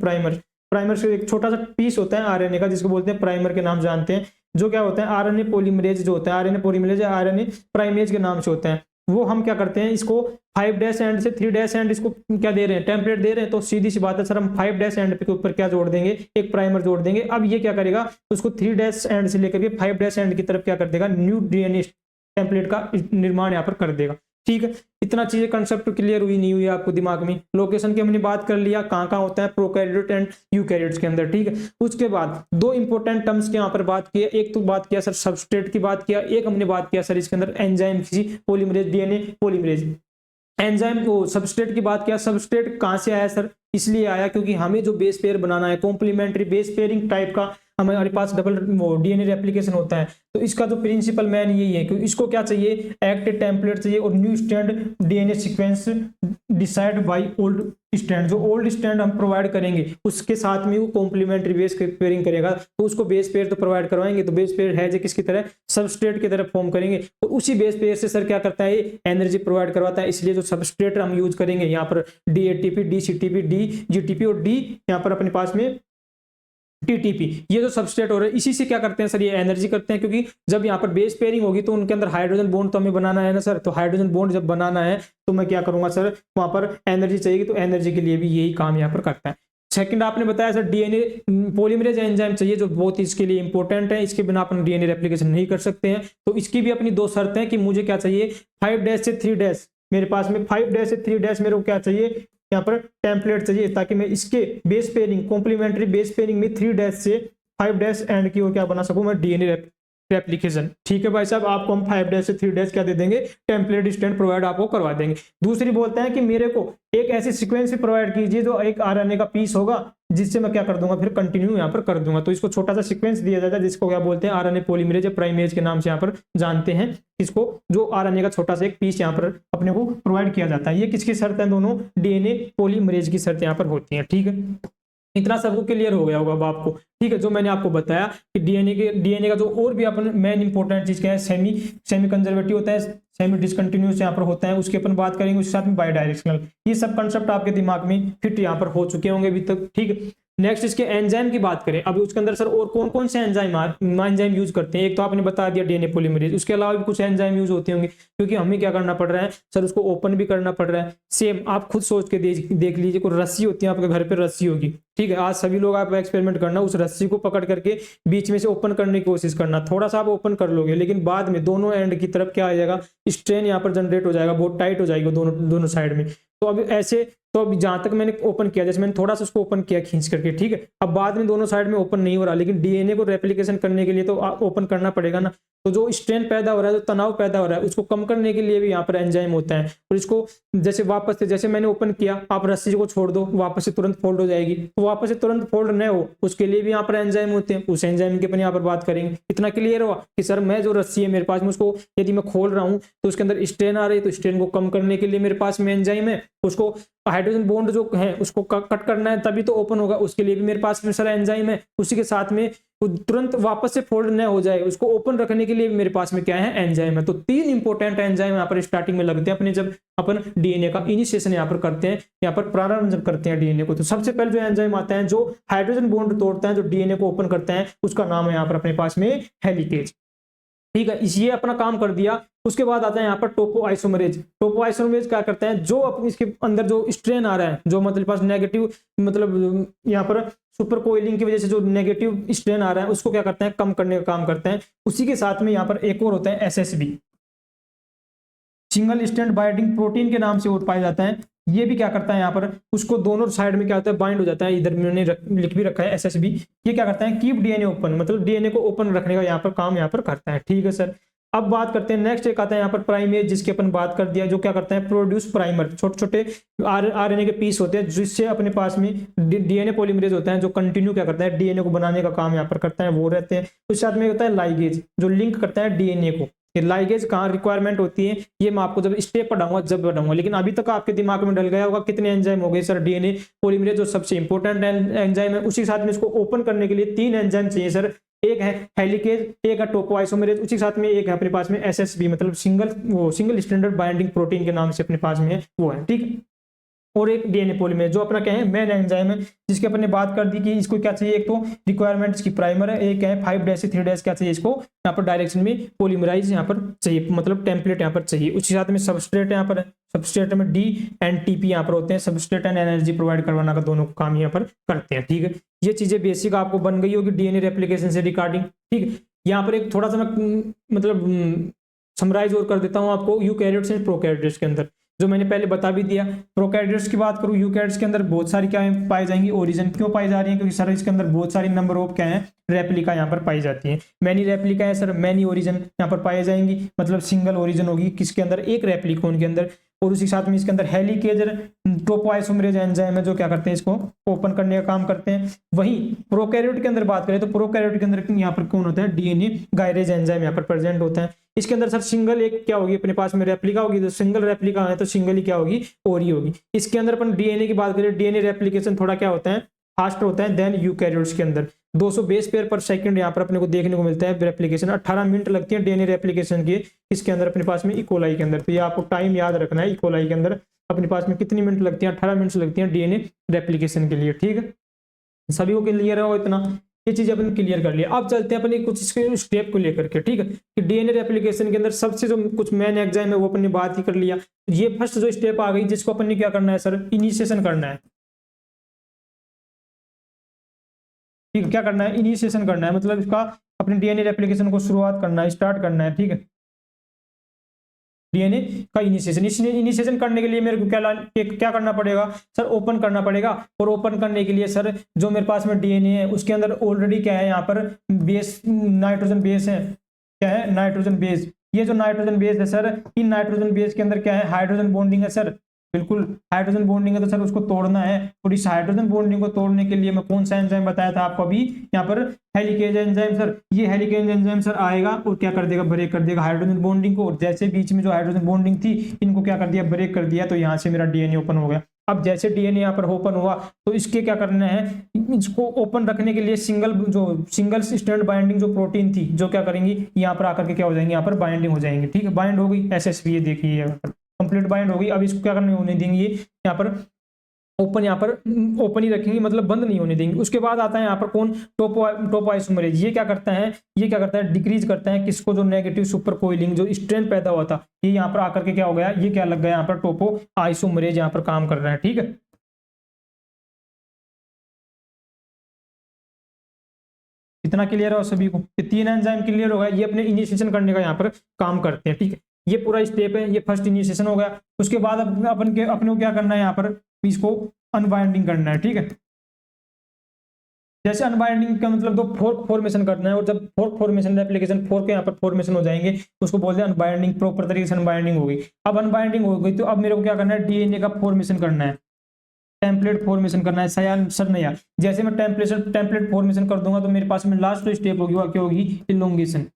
Speaker 1: प्राइमर से एक छोटा सा पीस होता है आरएनए का जिसको बोलते हैं प्राइमर के नाम जानते हैं, जो क्या होता है आरएनए पॉलीमरेज, जो होता है आरएनए पॉलीमरेज आरएनए प्राइमेज के नाम से होता है। वो हम क्या करते हैं, इसको 5' एंड से 3' एंड इसको क्या दे रहे हैं, टेम्पलेट दे रहे हैं, तो सीधी सी बात है सर हम 5' एंड के ऊपर क्या जोड़ देंगे, एक प्राइमर जोड़ देंगे। अब ये क्या करेगा, उसको 3' एंड से लेकर के 5' एंड की तरफ क्या कर देगा, न्यू डीएनए टेम्पलेट का निर्माण यहाँ पर कर देगा। ठीक है, इतना चीजें कंसेप्ट क्लियर हुई नहीं हुई आपको दिमाग में। लोकेशन की हमने बात कर लिया, कहाँ कहाँ होता है प्रोकैरियोट एंड यूकैरियोट्स के अंदर। ठीक है, उसके बाद 2 इंपॉर्टेंट टर्म्स के यहाँ पर बात किया, एक तो बात किया सर सबस्ट्रेट की बात किया, एक हमने बात किया सर इसके अंदर एंजाइम की पॉलीमरेज, डीएनए पॉलीमरेज। एंजाइम को सबस्ट्रेट की बात किया, सबस्ट्रेट कहाँ से आया सर, इसलिए आया क्योंकि हमें जो बेस पेयर बनाना है कॉम्प्लीमेंट्री बेस पेयरिंग टाइप का हमारे पास डबल डीएनए रेप्लिकेशन होता है, तो इसका जो प्रिंसिपल मैन यही है कि इसको क्या चाहिए, एक्टिव टेम्पलेट चाहिए और new stand DNA sequence decide by old stand. जो ओल्ड स्टैंड हम प्रोवाइड करेंगे उसके साथ में वो कॉम्प्लीमेंट्री बेस पेयरिंग करेगा, तो उसको बेस पेयर तो प्रोवाइड करवाएंगे, तो बेस पेयर है जो किसकी तरह, सबस्ट्रेट की तरह फॉर्म करेंगे, और उसी बेस पेयर से सर क्या करता है, एनर्जी प्रोवाइड करवाता है। इसलिए जो सबस्ट्रेट हम यूज करेंगे यहाँ पर डीएटीपी, डीसीटीपी, डीजीटीपी और डी यहाँ पर अपने पास में टीटीपी, ये जो सबस्ट्रेट हो रहा है इसी से क्या करते हैं सर, ये एनर्जी करते हैं, क्योंकि जब यहाँ पर बेस पेयरिंग होगी तो उनके अंदर हाइड्रोजन बॉन्ड तो हमें बनाना है ना सर, तो हाइड्रोजन बॉन्ड जब बनाना है तो मैं क्या करूंगा सर, वहां पर एनर्जी चाहिए, तो एनर्जी के लिए भी यही काम यहाँ पर करता है। सेकंड आपने बताया सर डीएनए पॉलीमरेज एंजाइम चाहिए, जो बहुत इसके लिए इंपॉर्टेंट है, इसके बिना अपन डीएनए रेप्लिकेशन नहीं कर सकते हैं। तो इसकी भी अपनी दो शर्तें हैं कि मुझे क्या चाहिए, 5' से 3' मेरे पास में 5' से 3' मेरे को क्या चाहिए, यहाँ पर टेम्पलेट चाहिए, ताकि मैं इसके base pairing complementary base pairing में 3' से 5' एंड की ओर क्या बना सकूं मैं, डीएनए रेप्लिकेशन। ठीक है भाई साहब, आपको हम 5' से 3' क्या दे देंगे, टेम्पलेट स्टैंड प्रोवाइड आपको करवा देंगे। दूसरी बोलते हैं कि मेरे को एक ऐसी सीक्वेंस भी प्रोवाइड कीजिए जो एक आरएनए का पीस होगा, जिससे मैं क्या कर दूंगा, फिर कंटिन्यू यहाँ पर कर दूंगा। तो इसको छोटा सा सीक्वेंस दिया जाता है, जिसको क्या बोलते हैं, आरएनए पॉलीमरेज या प्राइमेज के नाम से यहाँ पर जानते हैं इसको, जो आरएनए का छोटा सा एक पीस यहाँ पर अपने को प्रोवाइड किया जाता है। ये किसकी शर्त है, दोनों डीएनए पॉलीमरेज की शर्त यहाँ पर होती है। ठीक है, इतना सबको क्लियर हो गया होगा अब आपको। ठीक है, जो मैंने आपको बताया कि डीएनए का जो और भी अपन मेन इंपॉर्टेंट चीज क्या है, सेमी कंजर्वेटिव होता है, सेमी डिसकंटिन्यूस यहाँ पर होता है, उसकी अपन बात करेंगे, उसके साथ में बाई डायरेक्शनल। ये सब कंसेप्ट आपके दिमाग में फिट यहाँ पर हो चुके होंगे अभी तक। ठीक है, नेक्स्ट इसके एंजाइम की बात करें, अब उसके अंदर सर और कौन कौन से एंजाइम यूज करते हैं। एक तो आपने बता दिया डीएनए पॉलीमरेज, उसके अलावा भी कुछ एंजाइम यूज होते होंगे, क्योंकि हमें क्या करना पड़ रहा है सर, उसको ओपन भी करना पड़ रहा है। सेम आप खुद सोच के देख लीजिए, कोई रस्सी होती है आपके घर पे, रस्सी होगी, ठीक है, आज सभी लोग आप एक्सपेरिमेंट करना, उस रस्सी को पकड़ करके बीच में से ओपन करने की कोशिश करना, थोड़ा सा आप ओपन कर लोगे, लेकिन बाद में दोनों एंड की तरफ क्या आ जाएगा, स्ट्रेन यहाँ पर जनरेट हो जाएगा, बहुत टाइट हो जाएगा दोनों साइड में। तो अब ऐसे, तो अब जहां तक मैंने ओपन किया, जैसे मैंने थोड़ा सा उसको ओपन किया खींच करके, ठीक है, अब बाद में दोनों साइड में ओपन नहीं हो रहा, लेकिन डीएनए को रेप्लिकेशन करने के लिए तो ओपन करना पड़ेगा ना। तो जो स्ट्रेन पैदा हो रहा है, जो तनाव पैदा हो रहा है, उसको कम करने के लिए भी यहाँ पर एंजाइम होता है। और इसको जैसे वापस से, जैसे मैंने ओपन किया, आप रस्सी को छोड़ दो, वापस से तुरंत फोल्ड हो जाएगी, तो वापस से तुरंत फोल्ड न हो, उसके लिए भी यहाँ पर एंजाइम होते हैं। उस एंजाइम के अपन यहाँ पर बात करेंगे। इतना क्लियर हुआ कि सर मैं जो रस्सी है मेरे पास में, उसको यदि मैं खोल रहा हूँ तो उसके अंदर स्ट्रेन आ रही है, तो स्ट्रेन को कम करने के लिए मेरे पास में एंजाइम है। उसको हाइड्रोजन बॉन्ड जो है उसको कट करना है, तभी तो ओपन होगा, उसके लिए भी मेरे पास में सारा एंजाइम है। उसी के साथ में तुरंत वापस से फोल्ड न हो जाए, उसको ओपन रखने के लिए भी मेरे पास में क्या है, एंजाइम है। तो 3 इंपॉर्टेंट एंजाइम यहाँ पर स्टार्टिंग में लगते हैं अपने, जब अपन डीएनए का इनिशिएशन यहाँ पर करते हैं, यहाँ पर प्रारंभ जब करते हैं डीएनए को। तो सबसे पहले जो एंजाइम आता है जो हाइड्रोजन बॉन्ड तोड़ता है, जो डीएनए को ओपन करता है, उसका नाम है यहाँ पर अपने पास में हेलिकेज। ठीक है, इस ये अपना काम कर दिया। उसके बाद आता है यहाँ पर टोपो आइसोमरेज। टोपो आइसोमरेज क्या करता है, जो अपने इसके अंदर जो स्ट्रेन आ रहा है, जो मतलब पास नेगेटिव, मतलब यहाँ पर सुपर कोइलिंग की वजह से जो नेगेटिव स्ट्रेन आ रहा है, उसको क्या करते हैं, कम करने का काम करते हैं। उसी के साथ में यहाँ पर एक और होता है SSB, single strand binding protein के नाम से और पाया जाता है। ये भी क्या करता है, यहाँ पर उसको दोनों साइड में क्या होता है, बाइंड हो जाता है। इधर मैंने लिख भी रखा है एसएसबी। ये क्या करता है, कीप डीएनए ओपन, मतलब डीएनए को ओपन रखने का यहाँ पर काम यहाँ पर करता है। ठीक है सर, अब बात करते हैं नेक्स्ट, एक आता है यहाँ पर प्राइमेज, जिसकी अपन बात कर दिया, जो क्या करता है, प्रोड्यूस प्राइमर, छोटे छोटे आरएनए के पीस होते हैं, जिससे अपने पास में डीएनए पॉलीमरेज होता है, जो कंटिन्यू क्या करता है, डीएनए को बनाने का काम यहाँ पर करता है, वो रहते हैं। उसके साथ में होता है लाइगेज, जो लिंक करता है डीएनए को। ये लाइगेज कहाँ रिक्वायरमेंट होती है, ये मैं आपको जब स्टेप पढ़ाऊंगा जब पढ़ाऊंगा, लेकिन अभी तक आपके दिमाग में डल गया होगा कितने एंजाइम हो गए सर, डीएनए पॉलीमरेज जो सबसे इंपॉर्टेंट एंजाइम है, उसी साथ में इसको ओपन करने के लिए 3 एंजाइम चाहिए सर। एक है हेलिकेज, एक है टोपो आइसोमरेज, उसी साथ में एक है अपने पास में एसएसबी, मतलब सिंगल स्टैंडर्ड बाइंडिंग प्रोटीन के नाम से अपने पास में है, वो है। ठीक है, और एक डीएनए पॉलीमरेज जो अपना क्या है, मेन एंजाइम है, जिसकी अपन ने बात कर दी कि इसको क्या चाहिए, एक तो रिक्वायरमेंट इसकी प्राइमर है, एक है 5' से 3' क्या चाहिए इसको, यहाँ पर डायरेक्शन में पॉलीमराइज यहाँ पर चाहिए, मतलब टेम्पलेट यहाँ पर चाहिए। उसी साथ में सबस्ट्रेट यहाँ पर है, सबस्ट्रेट में डी एंड टीपी यहाँ पर होते हैं, सबस्ट्रेट एंड एनर्जी प्रोवाइड करवाना का दोनों काम यहाँ पर करते हैं। ठीक है, ये चीजें बेसिक आपको बन गई होगी डीएनए रेप्लिकेशन से रिगार्डिंग। ठीक है, यहाँ पर एक थोड़ा सा मैं मतलब समराइज और कर देता हूँ आपको यूकैरियोट्स एंड प्रोकैरियोट्स के अंदर, जो मैंने पहले बता भी दिया। प्रोकैरियोट्स की बात करूं, यूकैरियोट्स के अंदर बहुत सारी क्या पाई जाएंगी, ओरिजिन। क्यों पाई जा रही है, क्योंकि सर इसके अंदर बहुत सारी नंबर ऑफ क्या है, रेप्लिका यहाँ पर पाई जाती है। मैनी रेप्लिका है सर, मैनी ओरिजिन यहाँ पर पाई जाएंगी, मतलब सिंगल ओरिजिन होगी किसके अंदर, एक रेप्लिकोन के अंदर। और उसी साथ में इसके अंदर हेलिकेज टोपो आइसोमरेज एंजाइम है, जो क्या करते हैं, इसको ओपन करने का काम करते हैं। वहीं प्रोकैरियोट के अंदर बात करें तो प्रोकैरियोट के अंदर यहाँ पर कौन होता है, डीएनए गायरेज एंजाइम यहाँ पर प्रेजेंट होता है। इसके अंदर सर सिंगल एक क्या होगी अपने पास में, रेप्लिका होगी। तो सिंगल रेप्लिका है तो सिंगल ही क्या होगी, ओरी होगी। इसके अंदर अपन डीएनए की बात करें, डीएनए रेप्लिकेशन थोड़ा क्या होता है, फास्ट होता है देन यूकैरियोट्स के अंदर। 200 बेस पेयर पर सेकंड यहाँ पर अपने को देखने को मिलता है रेप्लिकेशन। 18 मिनट लगती है डीएनए रेप्लिकेशन की इसके अंदर अपने पास में, इकोलाई के अंदर। तो ये आपको टाइम याद रखना है, इकोलाई के अंदर अपने पास में कितनी मिनट लगती है, 18 मिनट लगती है डीएनए रेप्लिकेशन के लिए। ठीक है, सभी को क्लियर हो इतना। ये चीज अपन क्लियर कर लिया। अब चलते हैं अपने कुछ इसके स्टेप को लेकर के, ठीक है, कि डीएनए रेप्लिकेशन के अंदर सबसे जो कुछ मेन एग्जाम है वो अपन ने बात ही कर लिया। ये फर्स्ट जो स्टेप आ गई जिसको अपन ने क्या करना है सर, इनिशिएशन करना है। ठीक है, क्या करना है, इनिशिएशन करना है, मतलब इसका अपने डीएनए रेप्लिकेशन को शुरुआत करना है, स्टार्ट करना है। ठीक है, डीएनए का इनिशिएशन, इनिशिएशन करने के लिए मेरे को क्या करना पड़ेगा सर, ओपन करना पड़ेगा। और ओपन करने के लिए सर जो मेरे पास में डीएनए है उसके अंदर ऑलरेडी क्या है, यहाँ पर बेस, नाइट्रोजन बेस है, क्या है, नाइट्रोजन बेस। ये जो नाइट्रोजन बेस है सर, इन नाइट्रोजन बेस के अंदर क्या है, हाइड्रोजन बॉन्डिंग है सर, बिल्कुल हाइड्रोजन बॉन्डिंग है, तो सर उसको तोड़ना है। और इस हाइड्रोजन बॉन्डिंग को तोड़ने के लिए मैं कौन सा एंजाइम बताया था आपको अभी, यहाँ पर हेलिकेज एंजाइम सर। ये हेलिकेज एंजाइम सर आएगा और क्या कर देगा, ब्रेक कर देगा हाइड्रोजन बॉन्डिंग को। और जैसे बीच में जो हाइड्रोजन बॉन्डिंग थी इनको क्या कर दिया, ब्रेक कर दिया, तो यहाँ से मेरा डीएनए ओपन हो गया। अब जैसे डीएनए यहाँ पर ओपन हुआ तो इसके क्या करना है, इसको ओपन रखने के लिए सिंगल स्ट्रैंड बाइंडिंग जो प्रोटीन थी, जो क्या करेंगी, यहाँ पर आकर के क्या हो जाएंगे, यहाँ पर बाइंडिंग हो जाएंगे। ठीक है, बाइंड हो गई, एसएसपी ये देखिए कंप्लीट बाइंड हो गई। अब इसको क्या करने होने देंगे, यहाँ पर ओपन, यहाँ पर ओपन ही रखेंगे, मतलब बंद नहीं होने देंगे। उसके बाद आता है यहाँ पर कौन, टोपो आइसोमरेज। ये क्या करता है, ये क्या करता है, डिक्रीज करता है किसको, जो नेगेटिव सुपर कोइलिंग जो स्ट्रेंथ पैदा हुआ था, ये यहाँ पर आकर के क्या हो गया, ये क्या लग गया, यहाँ पर टोपो आइसोमरेज यहाँ पर काम कर रहा है। ठीक है, इतना क्लियर हो सभी को, ये तीन एंजाइम क्लियर हो गया, ये अपने इनिशिएशन करने का यहाँ पर काम करते हैं। ठीक है, ये पूरा स्टेप है, ये फर्स्ट इनिशिएशन हो गया। उसके बाद अपने को क्या करना है, यहाँ पर इसको अनबाइंडिंग करना है। ठीक है, जैसे अनबाइंडिंग का मतलब तो फोर्क फॉर्मेशन करना है, और जब फोर्क फॉर्मेशन एप्लीकेशन फोर्क के यहाँ पर फॉर्मेशन हो जाएंगे उसको बोलते हैं अनबाइंडिंग, प्रॉपर तरीके से अनबाइंडिंग होगी। अब अनबाइंडिंग हो गई तो अब मेरे को क्या करना है, डीएनए का फॉर्मेशन करना है, टेम्पलेट फॉर्मेशन करना है। सयान सर नहीं यार, जैसे मैं टेम्पलेट फॉर्मेशन कर दूंगा तो मेरे पास में लास्ट स्टेप होगी, क्या होगी, इलोंगेशन।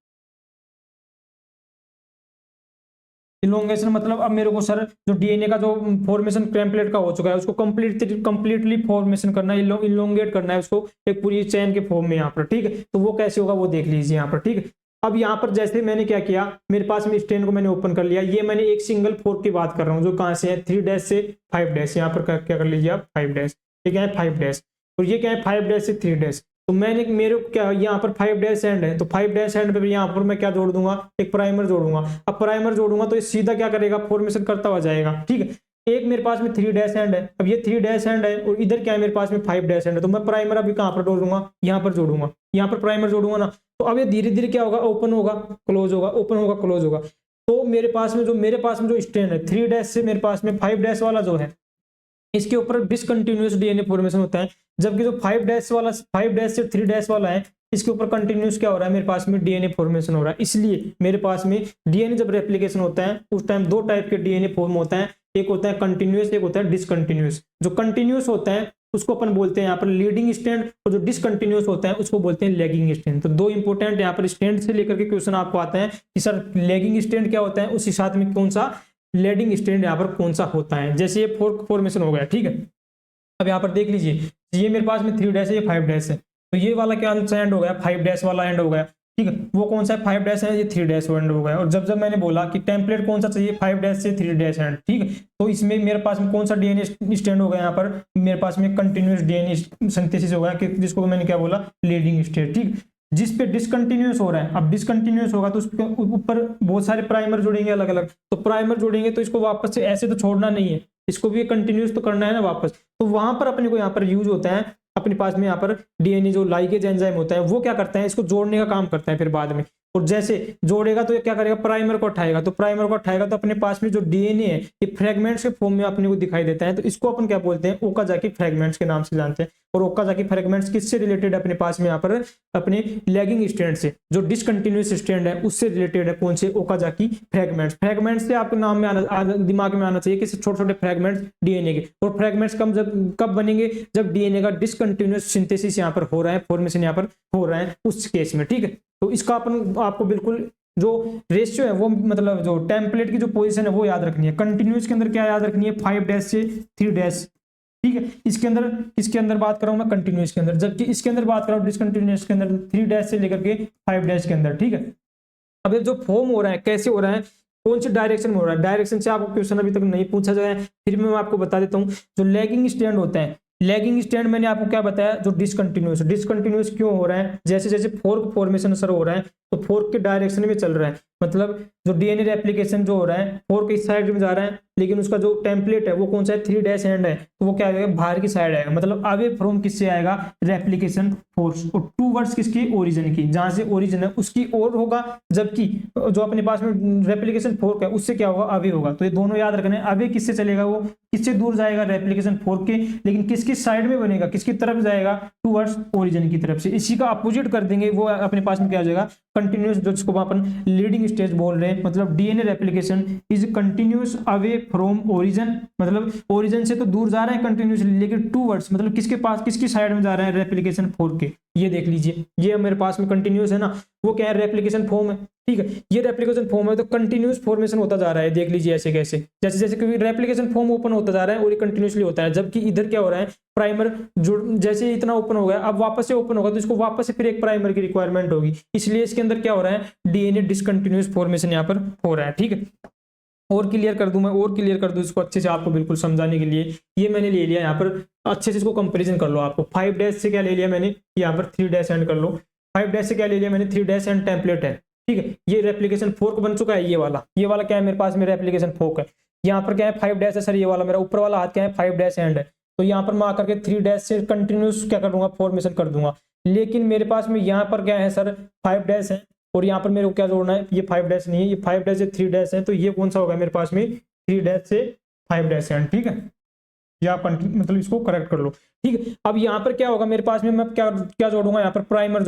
Speaker 1: इलोंगेशन मतलब अब मेरे को सर जो डीएनए का जो फॉर्मेशन टेम्पलेट का हो चुका है उसको कंप्लीटली फॉर्मेशन करना है, इलोंगेट करना है उसको एक पूरी चेन के फॉर्म में यहाँ पर। ठीक है, तो वो कैसे होगा वो देख लीजिए यहाँ पर। ठीक है, अब यहाँ पर जैसे मैंने क्या किया, मेरे पास में स्ट्रेन को मैंने ओपन कर लिया, ये मैंने एक सिंगल फोर्क की बात कर रहा हूँ जो कहाँ से है, 3' से 5', यहाँ पर क्या कर लीजिए आप, 5', ये क्या है 5', और ये क्या है 5' से 3'। तो मैंने मेरे को क्या, यहाँ पर 5' एंड है, तो 5' एंड पे यहाँ पर मैं क्या जोड़ दूंगा, एक प्राइमर जोड़ूंगा। अब प्राइमर जोड़ूंगा तो ये सीधा क्या करेगा, फॉर्मेशन करता हुआ जाएगा। ठीक है, एक मेरे पास में 3' एंड है, अब ये 3' एंड है और इधर क्या है मेरे पास में 5' एंड है, तो मैं प्राइमर अभी कहाँ पर जोड़ूंगा, यहाँ पर जोड़ूंगा, यहाँ पर प्राइमर जोड़ूंगा ना। तो अब ये धीरे धीरे क्या होगा, ओपन होगा क्लोज होगा, ओपन होगा क्लोज होगा। तो मेरे पास में जो स्ट्रैंड है 3' से मेरे पास में 5' वाला जो है, इसके ऊपर डिसकंटिन्यूअस डीएनए फॉर्मेशन होता है। जबकि जो 5' से 3' वाला है इसके ऊपर कंटिन्यूस क्या हो रहा है, मेरे पास में डीएनए फॉर्मेशन हो रहा है। इसलिए मेरे पास में डीएनए जब रेप्लिकेशन होता है उस टाइम दो टाइप के डीएनए फॉर्म होता है, एक होता है कंटिन्यूस, एक होता है डिसकंटिन्यूस। जो कंटिन्यूस होता है उसको अपन बोलते हैं यहाँ पर लीडिंग स्ट्रैंड, और जो डिसकंटिन्यूस होता है उसको बोलते हैं लैगिंग स्ट्रैंड। तो दो इंपॉर्टेंट यहाँ पर स्ट्रैंड से लेकर के क्वेश्चन आपको आता है कि सर लैगिंग स्ट्रैंड क्या होता है, उसी साथ में कौन सा लीडिंग स्ट्रैंड यहाँ पर कौन सा होता है। जैसे ये फोर्क फॉर्मेशन हो गया, ठीक है, अब यहाँ पर देख लीजिए, ये मेरे पास में 3' है, ये 5' है, तो ये वाला क्या एंड हो गया, 5' वाला एंड हो गया। ठीक है, वो कौन सा है, 5' है, ये 3' एंड हो गया। और जब जब मैंने बोला कि टेम्पलेट कौन सा चाहिए, 5' से 3' एंड, ठीक है, तो इसमें मेरे पास में कौन सा डीएनए स्टैंड हो गया, यहाँ पर मेरे पास में कंटिन्यूस डीएनए सिंथेसिस हो गया, कि जिसको मैंने क्या बोला, लीडिंग स्टेट। ठीक, जिस पे डिसकंटिन्यूस हो रहा है, अब डिसकंटिन्यूस होगा तो उसके ऊपर बहुत सारे प्राइमर जोड़ेंगे अलग अलग, तो प्राइमर जोड़ेंगे तो इसको वापस से ऐसे तो छोड़ना नहीं है, इसको भी कंटिन्यूस तो करना है ना वापस। तो वहां पर अपने को यहाँ पर यूज होता है, अपने पास में यहाँ पर डीएनए जो लाइगेज एंजाइम होता है वो क्या करता है, इसको जोड़ने का काम करता है फिर बाद में। और जैसे जोड़ेगा तो ये क्या करेगा, प्राइमर को उठाएगा, तो प्राइमर को उठाएगा तो अपने पास में जो डीएनए है ये फ्रेगमेंट्स के फॉर्म में अपने को दिखाई देता है। तो इसको अपन क्या बोलते हैं, ओकाजाकी फ्रेगमेंट्स के नाम से जानते हैं। और ओकाजाकी फ्रेगमेंट्स किससे रिलेटेड है अपने पास में यहाँ पर, अपने लैगिंग स्ट्रैंड से, जो डिसकंटिन्यूअस स्ट्रैंड है उससे रिलेटेड है। कौन से, ओकाजाकी फ्रेगमेंट्स। फ्रेगमेंट्स से आपके नाम में दिमाग में आना चाहिए कि छोटे छोटे फ्रेगमेंट्स डीएनए के। और फ्रेगमेंट्स कब बनेंगे, जब डीएनए का डिसकंटिन्यूअस सिंथेसिस यहाँ पर हो रहा है, फॉर्मेशन यहाँ पर हो रहा है उस केस में। ठीक है, तो इसका अपन आपको बिल्कुल जो रेशियो है वो, मतलब जो टेम्पलेट की जो पोजीशन है वो याद रखनी है। कंटिन्यूस के अंदर क्या याद रखनी है, 5' से 3'। ठीक है, इसके अंदर बात कर रहा हूं मैं कंटिन्यूस के अंदर, जबकि इसके अंदर बात कर रहा हूं डिसकंटिन्यूस के अंदर 3' से लेकर के 5' के अंदर। ठीक है, अब ये जो फॉर्म हो रहा है कैसे हो रहा है, कौन सी डायरेक्शन में हो रहा है, डायरेक्शन से आपको क्वेश्चन अभी तक नहीं पूछा गया है, फिर मैं आपको बता देता हूँ। जो लैगिंग स्ट्रैंड होता है, लैगिंग स्टैंड मैंने आपको क्या बताया, जो डिसकंटिन्यूस क्यों हो रहा है, जैसे जैसे फोर्क फॉर्मेशन सर हो रहा है तो फोर्क के डायरेक्शन में चल रहा है, मतलब जो डीएनए रेप्लिकेशन जो हो रहा है फोर्क इस साइड में जा रहा है, लेकिन उसका जो टेम्पलेट है वो कौन सा है, 3 डैश एंड है, तो वो क्या आएगा, बाहर की साइड आएगा, मतलब अवे फ्रॉम किससे आएगा, रेप्लिकेशन फोर्स, और टूवर्ड्स किसकी, ओरिजिन की, जहां से ओरिजिन है उसकी ओर होगा, जबकि जो अपने पास में रेप्लिकेशन फोर्क है उससे क्या होगा, अवे होगा। तो ये दोनों याद रखना है, अवे किससे चलेगा, वो किससे दूर जाएगा, रेप्लिकेशन फोर्क के, लेकिन किसकी साइड में बनेगा, किसकी तरफ जाएगा, टूवर्ड्स ओरिजिन की तरफ से। इसी का अपोजिट कर देंगे, वो अपने पास में क्या आ जाएगा, कंटिन्यूस, जो जिसको अपन लीडिंग स्टेज बोल रहे हैं, मतलब DNA replication is continuous away from origin, मतलब ओरिजिन से तो दूर जा रहा है कंटिन्यूसली, लेकिन टूवर्ड्स मतलब किसके पास, किसकी साइड में जा रहा है, रेप्लिकेशन फोर्क के। ये देख लीजिए, ये मेरे पास में कंटिन्यूस है ना, वो क्या है, रेप्लिकेशन फॉर्म है, ठीक है, ये रेप्लिकेशन फॉर्म है तो कंटिन्यूस फॉर्मेशन होता जा रहा है, देख लीजिए ऐसे कैसे, जैसे जैसे क्योंकि रेप्लिकेशन फॉर्म ओपन होता जा रहा है और ये कंटिन्यूसली होता है, जबकि इधर क्या हो रहा है, प्राइमर जुड़, जैसे इतना ओपन हो गया अब वापस से ओपन होगा तो इसको वापस से फिर एक प्राइमर की रिक्वायरमेंट होगी, इसलिए इसके अंदर क्या हो रहा है, डीएनए डिसकंटिन्यूस फॉर्मेशन यहाँ पर हो रहा है, ठीक है। और क्लियर कर दूं मैं, और क्लियर कर दूं इसको अच्छे से आपको बिल्कुल समझाने के लिए, ये मैंने ले लिया यहाँ पर, अच्छे से इसको कंपैरिजन कर लो, आपको 5 डैश से क्या ले लिया मैंने, यहाँ पर 3 डैश एंड कर लो, 5 डैश से क्या ले लिया मैंने, 3 डैश एंड टेम्पलेट है, ठीक है, ये रेप्लिकेशन फोर्क बन चुका है, ये वाला क्या है मेरे पास में, रेप्लिकेशन फोर्क है, यहाँ पर क्या है 5 डैश है सर, ये वाला मेरा ऊपर वाला हाथ क्या है, 5 डैश एंड है, तो यहाँ पर मैं आकर के 3 डैश से कंटिन्यूस क्या कर दूंगा, फॉर्मेशन कर दूंगा, लेकिन मेरे पास में यहाँ पर क्या है सर, 5 डैश है, और यहाँ पर मेरे को क्या जोड़ना है, ये 5 डैश नहीं है, ये 5 डैश से 3 डैश है, तो ये कौन सा होगा मेरे पास में, 3 डैश से 5 डैश एंड, ठीक है, या मतलब इसको करेक्ट कर लो, ठीक है। अब यहाँ पर क्या होगा मेरे पास में, मैं क्या क्या जोड़ूंगा, यहाँ पर प्राइमर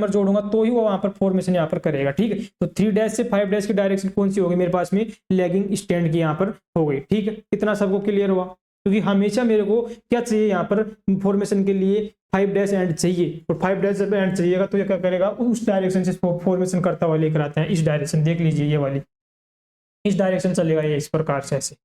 Speaker 1: जोड़ूंगा तो ही वो वहां पर फॉर्मेशन यहाँ पर करेगा, ठीक है। तो 3 डैश से 5 डैश की डायरेक्शन कौन सी होगी मेरे पास में, लैगिंग स्टैंड की यहाँ पर हो गई, ठीक है। इतना सबको क्लियर हुआ, क्योंकि हमेशा मेरे को क्या चाहिए यहाँ पर फॉर्मेशन के लिए, 5 डैश एंड चाहिए, और 5 डैश जब एंड चाहिएगा तो ये क्या करेगा, उस डायरेक्शन से फॉर्मेशन करता हुआ लेकर आता है, इस डायरेक्शन देख लीजिए, ये वाली इस डायरेक्शन चलेगा ये, इस प्रकार से ऐसे,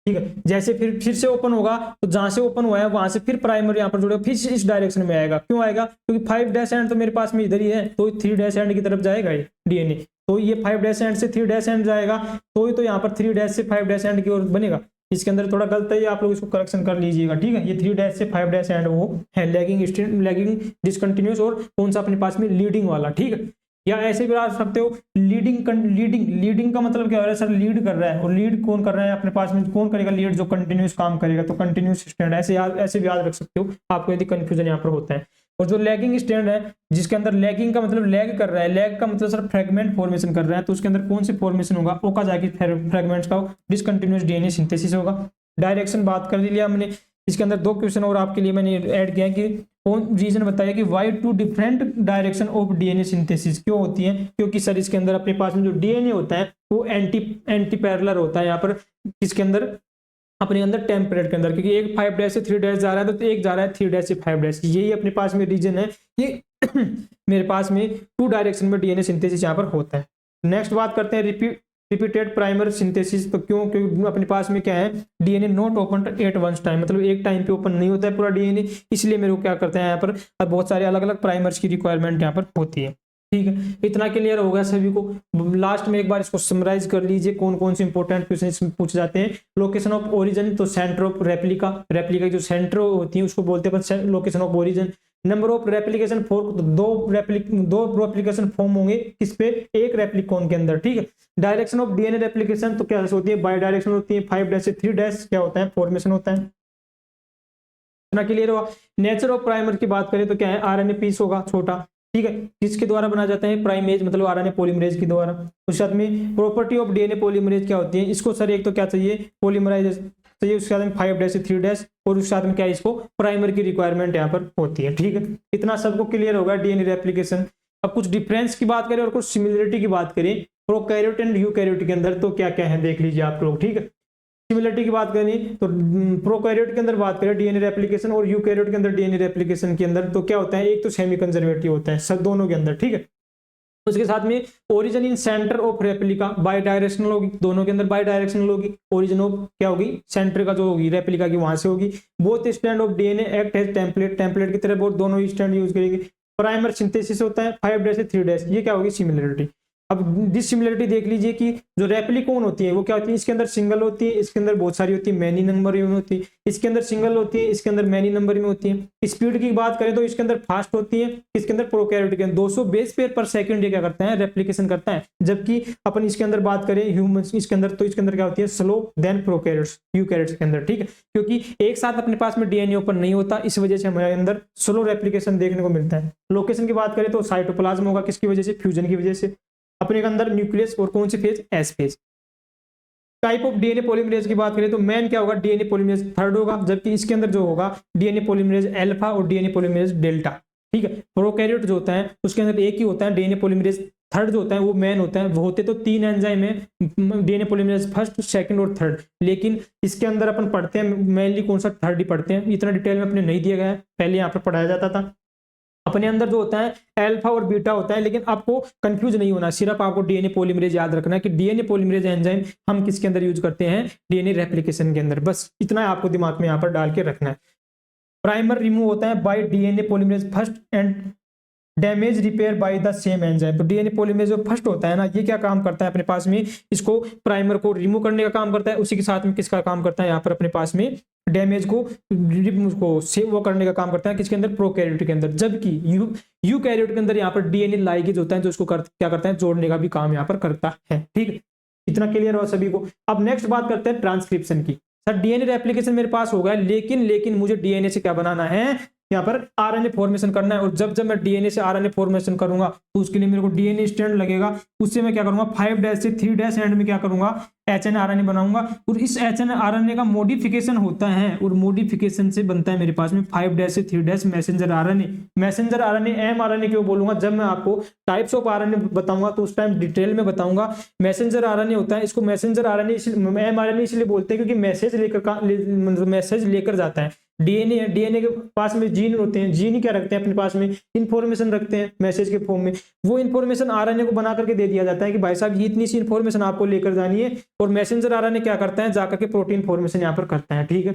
Speaker 1: ठीक है। जैसे फिर से ओपन होगा तो जहां से ओपन हुआ है वहां से फिर प्राइमर यहाँ पर जुड़ेगा, फिर इस डायरेक्शन में आएगा, क्यों आएगा, क्योंकि 5 डैश एंड तो मेरे पास में इधर ही है, तो 3 डैश एंड की तरफ जाएगा ये डीएनए, तो ये 5 डैश एंड से 3 डैश एंड जाएगा, तो यहाँ पर 3 डैश से 5 डैश एंड की ओर बनेगा। इसके अंदर थोड़ा गलत है, आप लोग इसको करेक्शन कर लीजिएगा, ठीक है। ये 3 डैश से 5 डैश एंड वो है लैगिंग डिसकंटिन्यूस, और कौन सा अपने पास में, लीडिंग वाला, ठीक है। या ऐसे भी आप सकते हो, लीडिंग का मतलब क्या हो रहा है सर, लीड कर रहा है, और लीड कौन कर रहा है अपने पास में, कौन करेगा लीड, जो कंटिन्यूस काम करेगा, तो कंटिन्यूस स्टैंड, ऐसे भी याद रख सकते हो आपको यदि कंफ्यूजन यहाँ पर होता है। और जो लैगिंग स्टैंड है, जिसके अंदर लैगिंग का मतलब लैग कर रहा है, लैग का मतलब सर फ्रेगमेंट फॉर्मेशन कर रहा है, तो उसके अंदर कौन से फॉर्मेशन होगा, ओकाजाकी फ्रेगमेंट्स का डिसकंटिन्यूस डीएनए सिंथेसिस होगा। डायरेक्शन बात कर लिया हमने, इसके अंदर 2 क्वेश्चन और आपके लिए मैंने ऐड किया कि कौन रीजन बताया कि why 2 different direction of DNA synthesis क्यों होती है, क्योंकि सर इसके अंदर अपने पास में जो डीएनए होता है वो एंटी पैरेलल होता है, यहाँ पर इसके अंदर अपने अंदर टेम्पलेट के अंदर, क्योंकि एक 5 डैश से 3 डैश जा रहा है तो एक जा रहा है 3 डैश से 5 डैश, यही अपने पास में रीजन है कि मेरे पास में 2 डायरेक्शन में डीएनए सिंथेसिस यहाँ पर होता है। नेक्स्ट बात करते हैं रिपीटेड प्राइमर सिंथेसिस, तो क्योंकि अपने पास में क्या है, DNA not open at once time, मतलब एक टाइम पे ओपन नहीं होता है पूरा डीएनए, इसलिए मेरे को क्या करते हैं यहाँ पर बहुत सारे अलग अलग प्राइमर्स की रिक्वायरमेंट यहाँ पर होती है, ठीक है। इतना क्लियर हो गया सभी को। लास्ट में एक बार इसको समराइज कर लीजिए, कौन कौन से इंपॉर्टेंट क्वेश्चन इसमें पूछे जाते हैं। लोकेशन ऑफ ओरिजिन, तो सेंटर ऑफ रेप्लिका की जो सेंटर होती है उसको बोलते हैं location of origin. Number of replication fork, तो दो रेप्लिकेशन फॉर्म होंगे किस पे, एक रेप्लिकॉन के अंदर, ठीक है। डायरेक्शन ऑफ डीएनए रेप्लिकेशन, तो क्या होती है, बाय डायरेक्शन होती है, 5 डैश से 3 डैश क्या होता है, फॉर्मेशन होता है। इतना क्लियर हुआ। नेचर ऑफ प्राइमर की बात करें तो क्या है, आरएनए पीस होगा छोटा, ठीक है, किसके द्वारा बना जाता है, प्राइमेज मतलब आरएनए पॉलीमरेज के द्वारा। उस साथ में प्रॉपर्टी ऑफ डीएनए पॉलीमरेज क्या होती है, इसको सर एक तो क्या चाहिए, पॉलीमराइज चाहिए, उसके साथ में 5 डैश से 3 डैश, और उस साथ में क्या, इसको प्राइमर की रिक्वायरमेंट यहाँ पर होती है, ठीक है। इतना सबको क्लियर होगा डीएनए रेप्लिकेशन। अब कुछ डिफरेंस की बात करें और कुछ सिमिलरिटी की बात करें प्रोकैरियोट एंड यूकैरियोट के अंदर, तो क्या क्या है देख लीजिए आप लोग, ठीक है। सिमिलरिटी की बात करें तो प्रोकैरियोट के अंदर बात करें डीएनए रेप्लिकेशन, और यूकैरियोट के अंदर डीएनए रेप्लिकेशन के अंदर तो क्या होता है, एक तो सेमी कंजर्वेटिव होता है सब दोनों के अंदर, ठीक है। उसके साथ में origin in centre of replica bidirectional होगी, दोनों के अंदर बाय डायरेक्शनल होगी। ओरिजिन ऑफ क्या होगी, सेंटर का जो होगी रेप्लिका की वहां से होगी। Both strand of DNA act as template की तरह बहुत दोनों स्टैंड यूज करेंगे। प्राइमर सिंथेसिस होता है 5 डैश से 3 डैश, ये क्या होगी, सिमिलरिटी। अब डिसिमिलरिटी देख लीजिए कि जो रेप्लिकोन होती है वो क्या होती है, इसके अंदर सिंगल होती है, इसके अंदर बहुत सारी होती है, मैनी नंबर में होती है, इसके अंदर सिंगल होती है, इसके अंदर मैनी नंबर में होती है। स्पीड की बात करें तो इसके अंदर फास्ट होती है, इसके अंदर प्रोकैरियोट के अंदर 200 बेस पेयर पर सेकंड ये क्या करता है, रेप्लिकेशन करता है। जबकि अपन इसके अंदर बात करें ह्यूमन इसके अंदर, तो इसके अंदर क्या होती है, स्लो देन प्रोकैरियोट्स, यूकैरियोट्स के अंदर, ठीक है, क्योंकि एक साथ अपने पास में डीएनए ओपन नहीं होता, इस वजह से हमारे अंदर स्लो रेप्लिकेशन देखने को मिलता है। लोकेशन की बात करें तो साइटोप्लाज्म होगा, किसकी वजह से, फ्यूजन की वजह से। अपने के अंदर न्यूक्लियस और कौन सी phase, S phase. Type of DNA polymerase की बात करें तो मेन क्या होगा, डीएनए पॉलीमरेज थर्ड होगा, जबकि इसके अंदर जो होगा डीएनए पॉलीमरेज अल्फा और डीएनए पॉलीमरेज डेल्टा, ठीक है। प्रोकैरियोट जो होता है उसके अंदर एक ही होता है डीएनए पॉलीमरेज थर्ड जो होता है वो मेन होता है। वो होते तो 3 एंजाइम है, डीएनए पॉलीमरेज फर्स्ट, सेकंड और थर्ड, लेकिन इसके अंदर अपन पढ़ते हैं मेनली कौन सा, थर्ड ही पढ़ते हैं। इतना डिटेल में अपने नहीं दिया गया है, पहले यहाँ पर पढ़ाया जाता था। अपने अंदर जो होता है अल्फा और बीटा होता है, लेकिन आपको कंफ्यूज नहीं होना, सिर्फ आपको डीएनए पॉलीमरेज याद रखना है कि डीएनए पॉलीमरेज एंजाइम हम किसके अंदर यूज करते हैं, डीएनए रेप्लिकेशन के अंदर, बस इतना आपको दिमाग में यहाँ पर डाल के रखना है। प्राइमर रिमूव होता है bye DNA polymerase first and damage repair by the same enzyme. तो डीएनए पॉलीमरेज जो फर्स्ट होता है ना, ये क्या काम करता है अपने पास में, इसको प्राइमर को रिमूव करने का काम करता है, उसी के साथ में किसका काम करता है यहाँ पर अपने पास में, डैमेज को सेव वो करने का काम करता है, किसके अंदर, प्रोकैरियोट के अंदर। जबकि यूकैरियोट के अंदर यहाँ पर डीएनए लाइगेज होता है जो उसको क्या करता है, जोड़ने का भी काम यहाँ पर करता है, ठीक है। इतना क्लियर हुआ सभी को। अब नेक्स्ट बात करते हैं ट्रांसक्रिप्शन की। सर डीएनए रेप्लिकेशन मेरे पास हो गया, लेकिन मुझे डीएनए से क्या बनाना है, यहाँ पर आरएनए फॉर्मेशन करना है। और जब मैं डीएनए से आरएनए फॉर्मेशन करूंगा तो उसके लिए मेरे को डीएनए स्ट्रैंड लगेगा, उससे मैं क्या करूंगा, 5' से 3' एंड में क्या करूंगा, एचएनआरएनए बनाऊंगा। और इस एचएनआरएनए का मॉडिफिकेशन होता है, और मॉडिफिकेशन से बनता है मेरे पास में 5' से 3' messenger RNA. Messenger RNA mRNA क्यों बोलूंगा, जब मैं आपको टाइप्स ऑफ आरएनए बताऊंगा तो उस टाइम डिटेल में बताऊंगा। मैसेंजर आरएनए होता है, इसको मैसेंजर आरएनए एमआरएनए इसलिए बोलते हैं क्योंकि मैसेज लेकर जाता है। डीएनए के पास में जीन होते हैं, जीन क्या रखते हैं अपने पास में, इंफॉर्मेशन रखते हैं मैसेज के फॉर्म में। वो इंफॉर्मेशन आरएनए को बना करके दे दिया जाता है कि भाई साहब ये इतनी सी इंफॉर्मेशन आपको लेकर जानी है। और मैसेंजर आरएनए क्या करता है, जाकर के प्रोटीन फॉर्मेशन यहाँ पर करता है, ठीक है।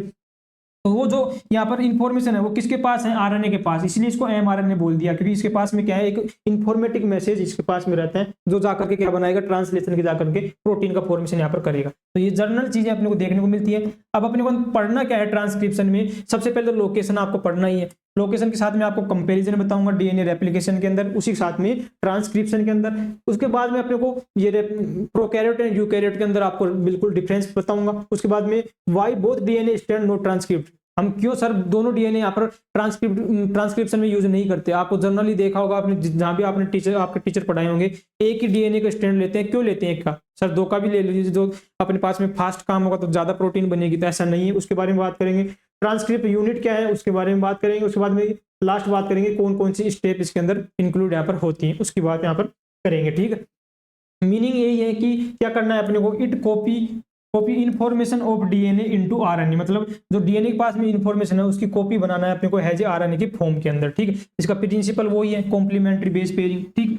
Speaker 1: तो वो जो यहाँ पर इंफॉर्मेशन है वो किसके पास है, आरएनए के पास, इसलिए इसको एमआरएनए बोल दिया, क्योंकि इसके पास में क्या है, एक इंफॉर्मेटिक मैसेज इसके पास में रहता है जो जाकर के क्या बनाएगा, ट्रांसलेशन के जाकर के प्रोटीन का फॉर्मेशन यहाँ पर करेगा। तो ये जर्नल चीजें अपने को देखने को मिलती है। अब अपने को पढ़ना क्या है ट्रांसक्रिप्शन में, सबसे पहले तो लोकेशन आपको पढ़ना ही है। लोकेशन के साथ में आपको कंपैरिजन बताऊंगा डीएनए रेप्लिकेशन के अंदर, उसी के साथ में ट्रांसक्रिप्शन के अंदर। उसके बाद में अपने को ये प्रोकैरियोट एंड यूकैरियोट के अंदर आपको बिल्कुल डिफरेंस बताऊंगा। उसके बाद में why both DNA strand no transcript, हम क्यों सर दोनों डीएनए यहाँ पर ट्रांसक्रिप्शन में यूज नहीं करते। आपको जनरली देखा होगा आपने, जहां भी आपने आपके टीचर पढ़ाए होंगे, एक ही डीएनए का स्टैंड लेते हैं, क्यों लेते हैं एक का, सर 2 का भी ले लीजिए, जो अपने पास में फास्ट काम होगा तो ज्यादा प्रोटीन बनेगी, तो ऐसा नहीं है। उसके बारे में बात करेंगे। ट्रांसक्रिप्ट यूनिट क्या है उसके बारे में बात करेंगे। उसके बाद में लास्ट बात करेंगे कौन कौन सी स्टेप इसके अंदर इंक्लूड यहाँ पर होती है, उसकी बात यहाँ पर करेंगे, ठीक है। मीनिंग यही है कि क्या करना है अपने को, it copy information of DNA into RNA, मतलब जो डीएनए के पास में इंफॉर्मेशन है उसकी कॉपी बनाना है अपने को हैज आरएनए की फॉर्म के अंदर, ठीक है। इसका प्रिंसिपल वही है, कॉम्प्लीमेंट्री बेस पेयरिंग, ठीक,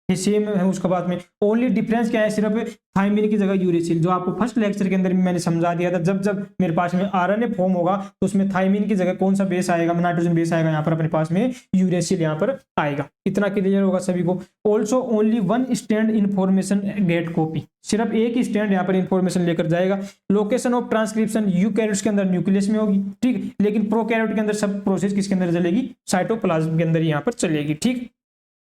Speaker 1: ये सेम है। उसके बाद में ओनली डिफरेंस क्या है, सिर्फ थाइमिन की जगह यूरेसिल, जो आपको फर्स्ट लेक्चर के अंदर मैंने समझा दिया था। जब मेरे पास में आरएनए फॉर्म होगा तो उसमें थाइमिन की जगह कौन सा बेस आएगा, नाइट्रोजन बेस आएगा, यहाँ पर अपने पास में यूरेसिल यहाँ पर आएगा। इतना क्लियर होगा सभी को। Also only 1 strand information get copy, सिर्फ एक ही स्टैंड यहाँ पर इंफॉर्मेशन लेकर जाएगा। लोकेशन ऑफ ट्रांसक्रिप्शन यूकैरियोट्स के अंदर न्यूक्लियस में होगी, ठीक, लेकिन प्रोकैरियोट के अंदर सब प्रोसेस किसके अंदर चलेगी, साइटोप्लाज्म के अंदर यहाँ पर चलेगी, ठीक।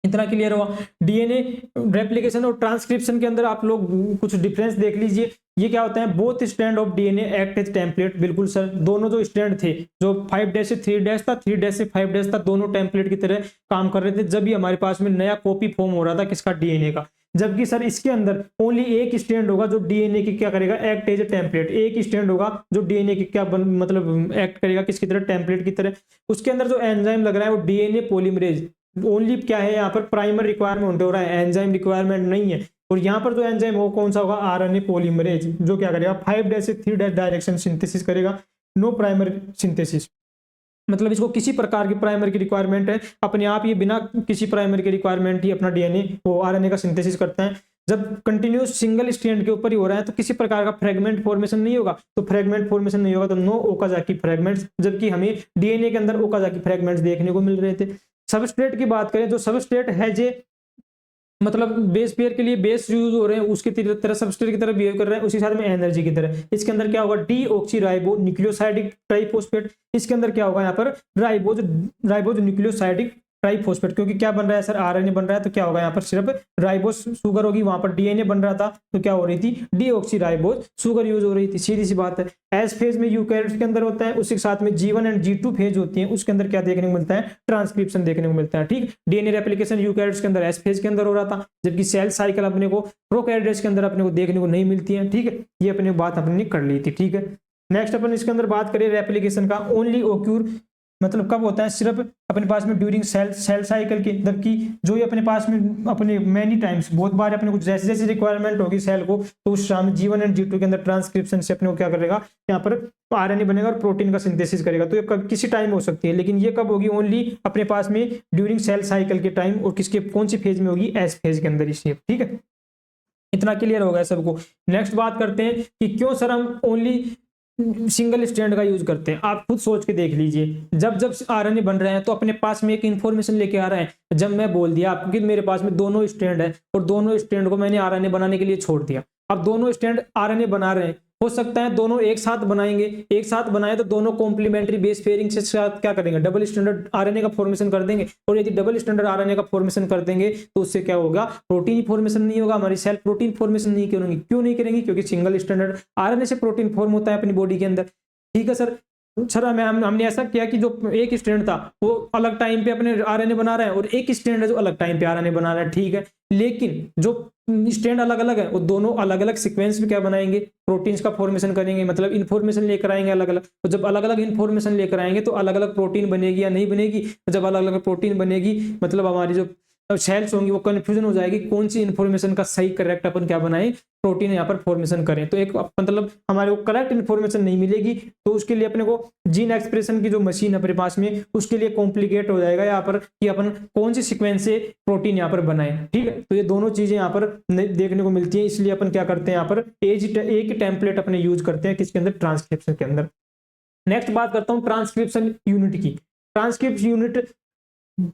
Speaker 1: इतना क्लियर हुआ। डीएनए रेप्लिकेशन और ट्रांसक्रिप्शन के अंदर आप लोग कुछ डिफरेंस देख लीजिए। ये क्या होता है, both strand of DNA act as template, बिल्कुल सर, दोनों जो स्ट्रैंड थे, जो 5' से 3' था, 3' से 5' था, दोनों टेम्पलेट की तरह काम कर रहे थे जब भी हमारे पास में नया कॉपी फॉर्म हो रहा था किसका, डीएनए का। जबकि सर इसके अंदर ओनली एक स्टैंड होगा जो डीएनए की क्या करेगा, एक्ट एज ए टेम्पलेट, एक ही स्टैंड होगा जो डीएनए की क्या मतलब एक्ट करेगा किसकी तरह, टेम्पलेट की तरह। उसके अंदर जो एंजाइम लग रहा है वो डीएनए पॉलीमरेज ओनली क्या है, यहाँ पर प्राइमर रिक्वायरमेंट हो रहा है, एंजाइम रिक्वायरमेंट नहीं है। और यहाँ पर जो एंजाइम हो कौन सा होगा, आरएनए पॉलीमरेज, जो क्या करेगा 5' से 3' डायरेक्शन सिंथेसिस करेगा, नो प्राइमर सिंथेसिस, मतलब इसको किसी प्रकार की प्राइमर की रिक्वायरमेंट है, अपने आप ये बिना किसी प्राइमर की रिक्वायरमेंट ही अपना डीएनए वो आरएनए का सिंथेसिस करता है। जब कंटिन्यूस सिंगल स्ट्रैंड के ऊपर ही हो रहा है तो किसी प्रकार का फ्रेगमेंट फॉर्मेशन नहीं होगा, तो फ्रेगमेंट फॉर्मेशन नहीं होगा तो नो ओकाजाकी फ्रेगमेंट्स, जबकि हमें डीएनए के अंदर ओकाजाकी फ्रेगमेंट्स देखने को मिल रहे थे। सबस्ट्रेट की बात करें तो सबस्ट्रेट है जे मतलब बेस पेयर के लिए बेस यूज हो रहे हैं, उसकी तरह सबस्ट्रेट की तरह बिहेव कर रहे हैं, उसी साथ में एनर्जी की तरह। इसके अंदर क्या होगा, डीऑक्सीराइबो न्यूक्लियोसाइडिक ट्राइफॉस्फेट। इसके अंदर क्या होगा यहाँ पर, राइबोज न्यूक्लियोसाइडिक ट्राइफॉस्फेट, क्योंकि क्या बन रहा है सर, आरएनए बन रहा है, तो क्या होगा यहाँ पर सिर्फ राइबोज शुगर होगी, वहां पर डीएनए बन रहा था तो क्या हो रही थी, डीऑक्सीराइबोज शुगर यूज हो रही थी, सीधी सी बात है। एस फेज में यूकैरियोट्स के अंदर होता है, उसके साथ में G1 एंड G2 फेज होती है, उसके अंदर क्या देखने को मिलता है, ट्रांसक्रिप्शन देखने को मिलता है। ठीक, डीएनए रेप्लिकेशन यूकैरियोट्स के अंदर एस फेज के अंदर हो रहा था, जबकि सेल साइकिल अपने को प्रोकैरियोट्स के अंदर अपने को देखने को नहीं मिलती है। ठीक है, ये अपने बात अपने कर ली थी। ठीक है, नेक्स्ट अपन इसके अंदर बात करें रेप्लिकेशन का, ओनली ओक्यूर मतलब कब होता है, सिर्फ अपने पास में ड्यूरिंग सेल साइकिल के, जबकि जो ये अपने पास में अपने मैनी टाइम्स बहुत बार अपने को जैसे जैसे रिक्वायरमेंट होगी सेल को, तो उस शाम G1 एंड G2 के अंदर ट्रांसक्रिप्शन से अपने को क्या करेगा, यहाँ पर आरएनए बनेगा और प्रोटीन का सिंथेसिस करेगा। तो ये कब किसी टाइम हो सकती है, लेकिन ये कब होगी, ओनली अपने पास में ड्यूरिंग सेल साइकिल के टाइम, और किसके कौन सी फेज में होगी, एस फेज के अंदर इसी। ठीक है, इतना क्लियर होगा सबको। नेक्स्ट बात करते हैं कि क्यों सर हम ओनली सिंगल स्ट्रैंड का यूज करते हैं। आप खुद सोच के देख लीजिए, जब जब आरएनए बन रहे हैं तो अपने पास में एक इंफॉर्मेशन लेके आ रहा है। जब मैं बोल दिया आपको कि मेरे पास में दोनों स्ट्रैंड है और दोनों स्ट्रैंड को मैंने आरएनए बनाने के लिए छोड़ दिया, अब दोनों स्ट्रैंड आरएनए बना रहे हैं, हो सकता है दोनों एक साथ बनाएंगे, एक साथ बनाए तो दोनों कॉम्प्लीमेंट्री बेस पेयरिंग से साथ क्या करेंगे, डबल स्टैंडर्ड आरएनए का फॉर्मेशन कर देंगे। और यदि डबल स्टैंडर्ड आरएनए का फॉर्मेशन कर देंगे तो उससे क्या होगा, प्रोटीन फॉर्मेशन नहीं होगा, हमारी सेल प्रोटीन फॉर्मेशन नहीं करेंगी। क्यों नहीं करेंगी, क्योंकि सिंगल स्टैंडर्ड आरएनए से प्रोटीन फॉर्म होता है अपनी बॉडी के अंदर। ठीक है सर, हमने ऐसा किया कि जो एक स्ट्रैंड था वो अलग टाइम पे अपने आरएनए बना रहा है और एक स्ट्रैंड है जो अलग टाइम पे आरएनए बना रहा है। ठीक है, लेकिन जो स्ट्रैंड अलग अलग है वो दोनों अलग अलग सीक्वेंस में क्या बनाएंगे, प्रोटीन्स का फॉर्मेशन करेंगे, मतलब इन्फॉर्मेशन लेकर आएंगे अलग अलग। तो जब अलग अलग इन्फॉर्मेशन लेकर आएंगे तो अलग अलग प्रोटीन बनेगी या नहीं बनेगी। जब अलग अलग प्रोटीन बनेगी मतलब हमारी जो सेल्स होंगी वो कंफ्यूजन हो जाएगी, कौन सी इन्फॉर्मेशन का सही करेक्ट अपन क्या बनाए, प्रोटीन यहाँ पर फॉर्मेशन करें। तो एक मतलब हमारे को करेक्ट इन्फॉर्मेशन नहीं मिलेगी, तो उसके लिए अपने को जीन एक्सप्रेशन की जो मशीन अपने पास में उसके लिए कॉम्प्लिकेट हो जाएगा यहाँ पर कि अपन कौन सी सीक्वेंस से प्रोटीन यहाँ पर बनाए। ठीक है, तो ये दोनों चीजें यहाँ पर देखने को मिलती है, इसलिए अपन क्या करते हैं यहाँ पर एक ही टेम्पलेट अपने यूज करते हैं किसके अंदर, ट्रांसक्रिप्शन के अंदर। नेक्स्ट बात करता हूँ ट्रांसक्रिप्शन यूनिट की। ट्रांसक्रिप्शन यूनिट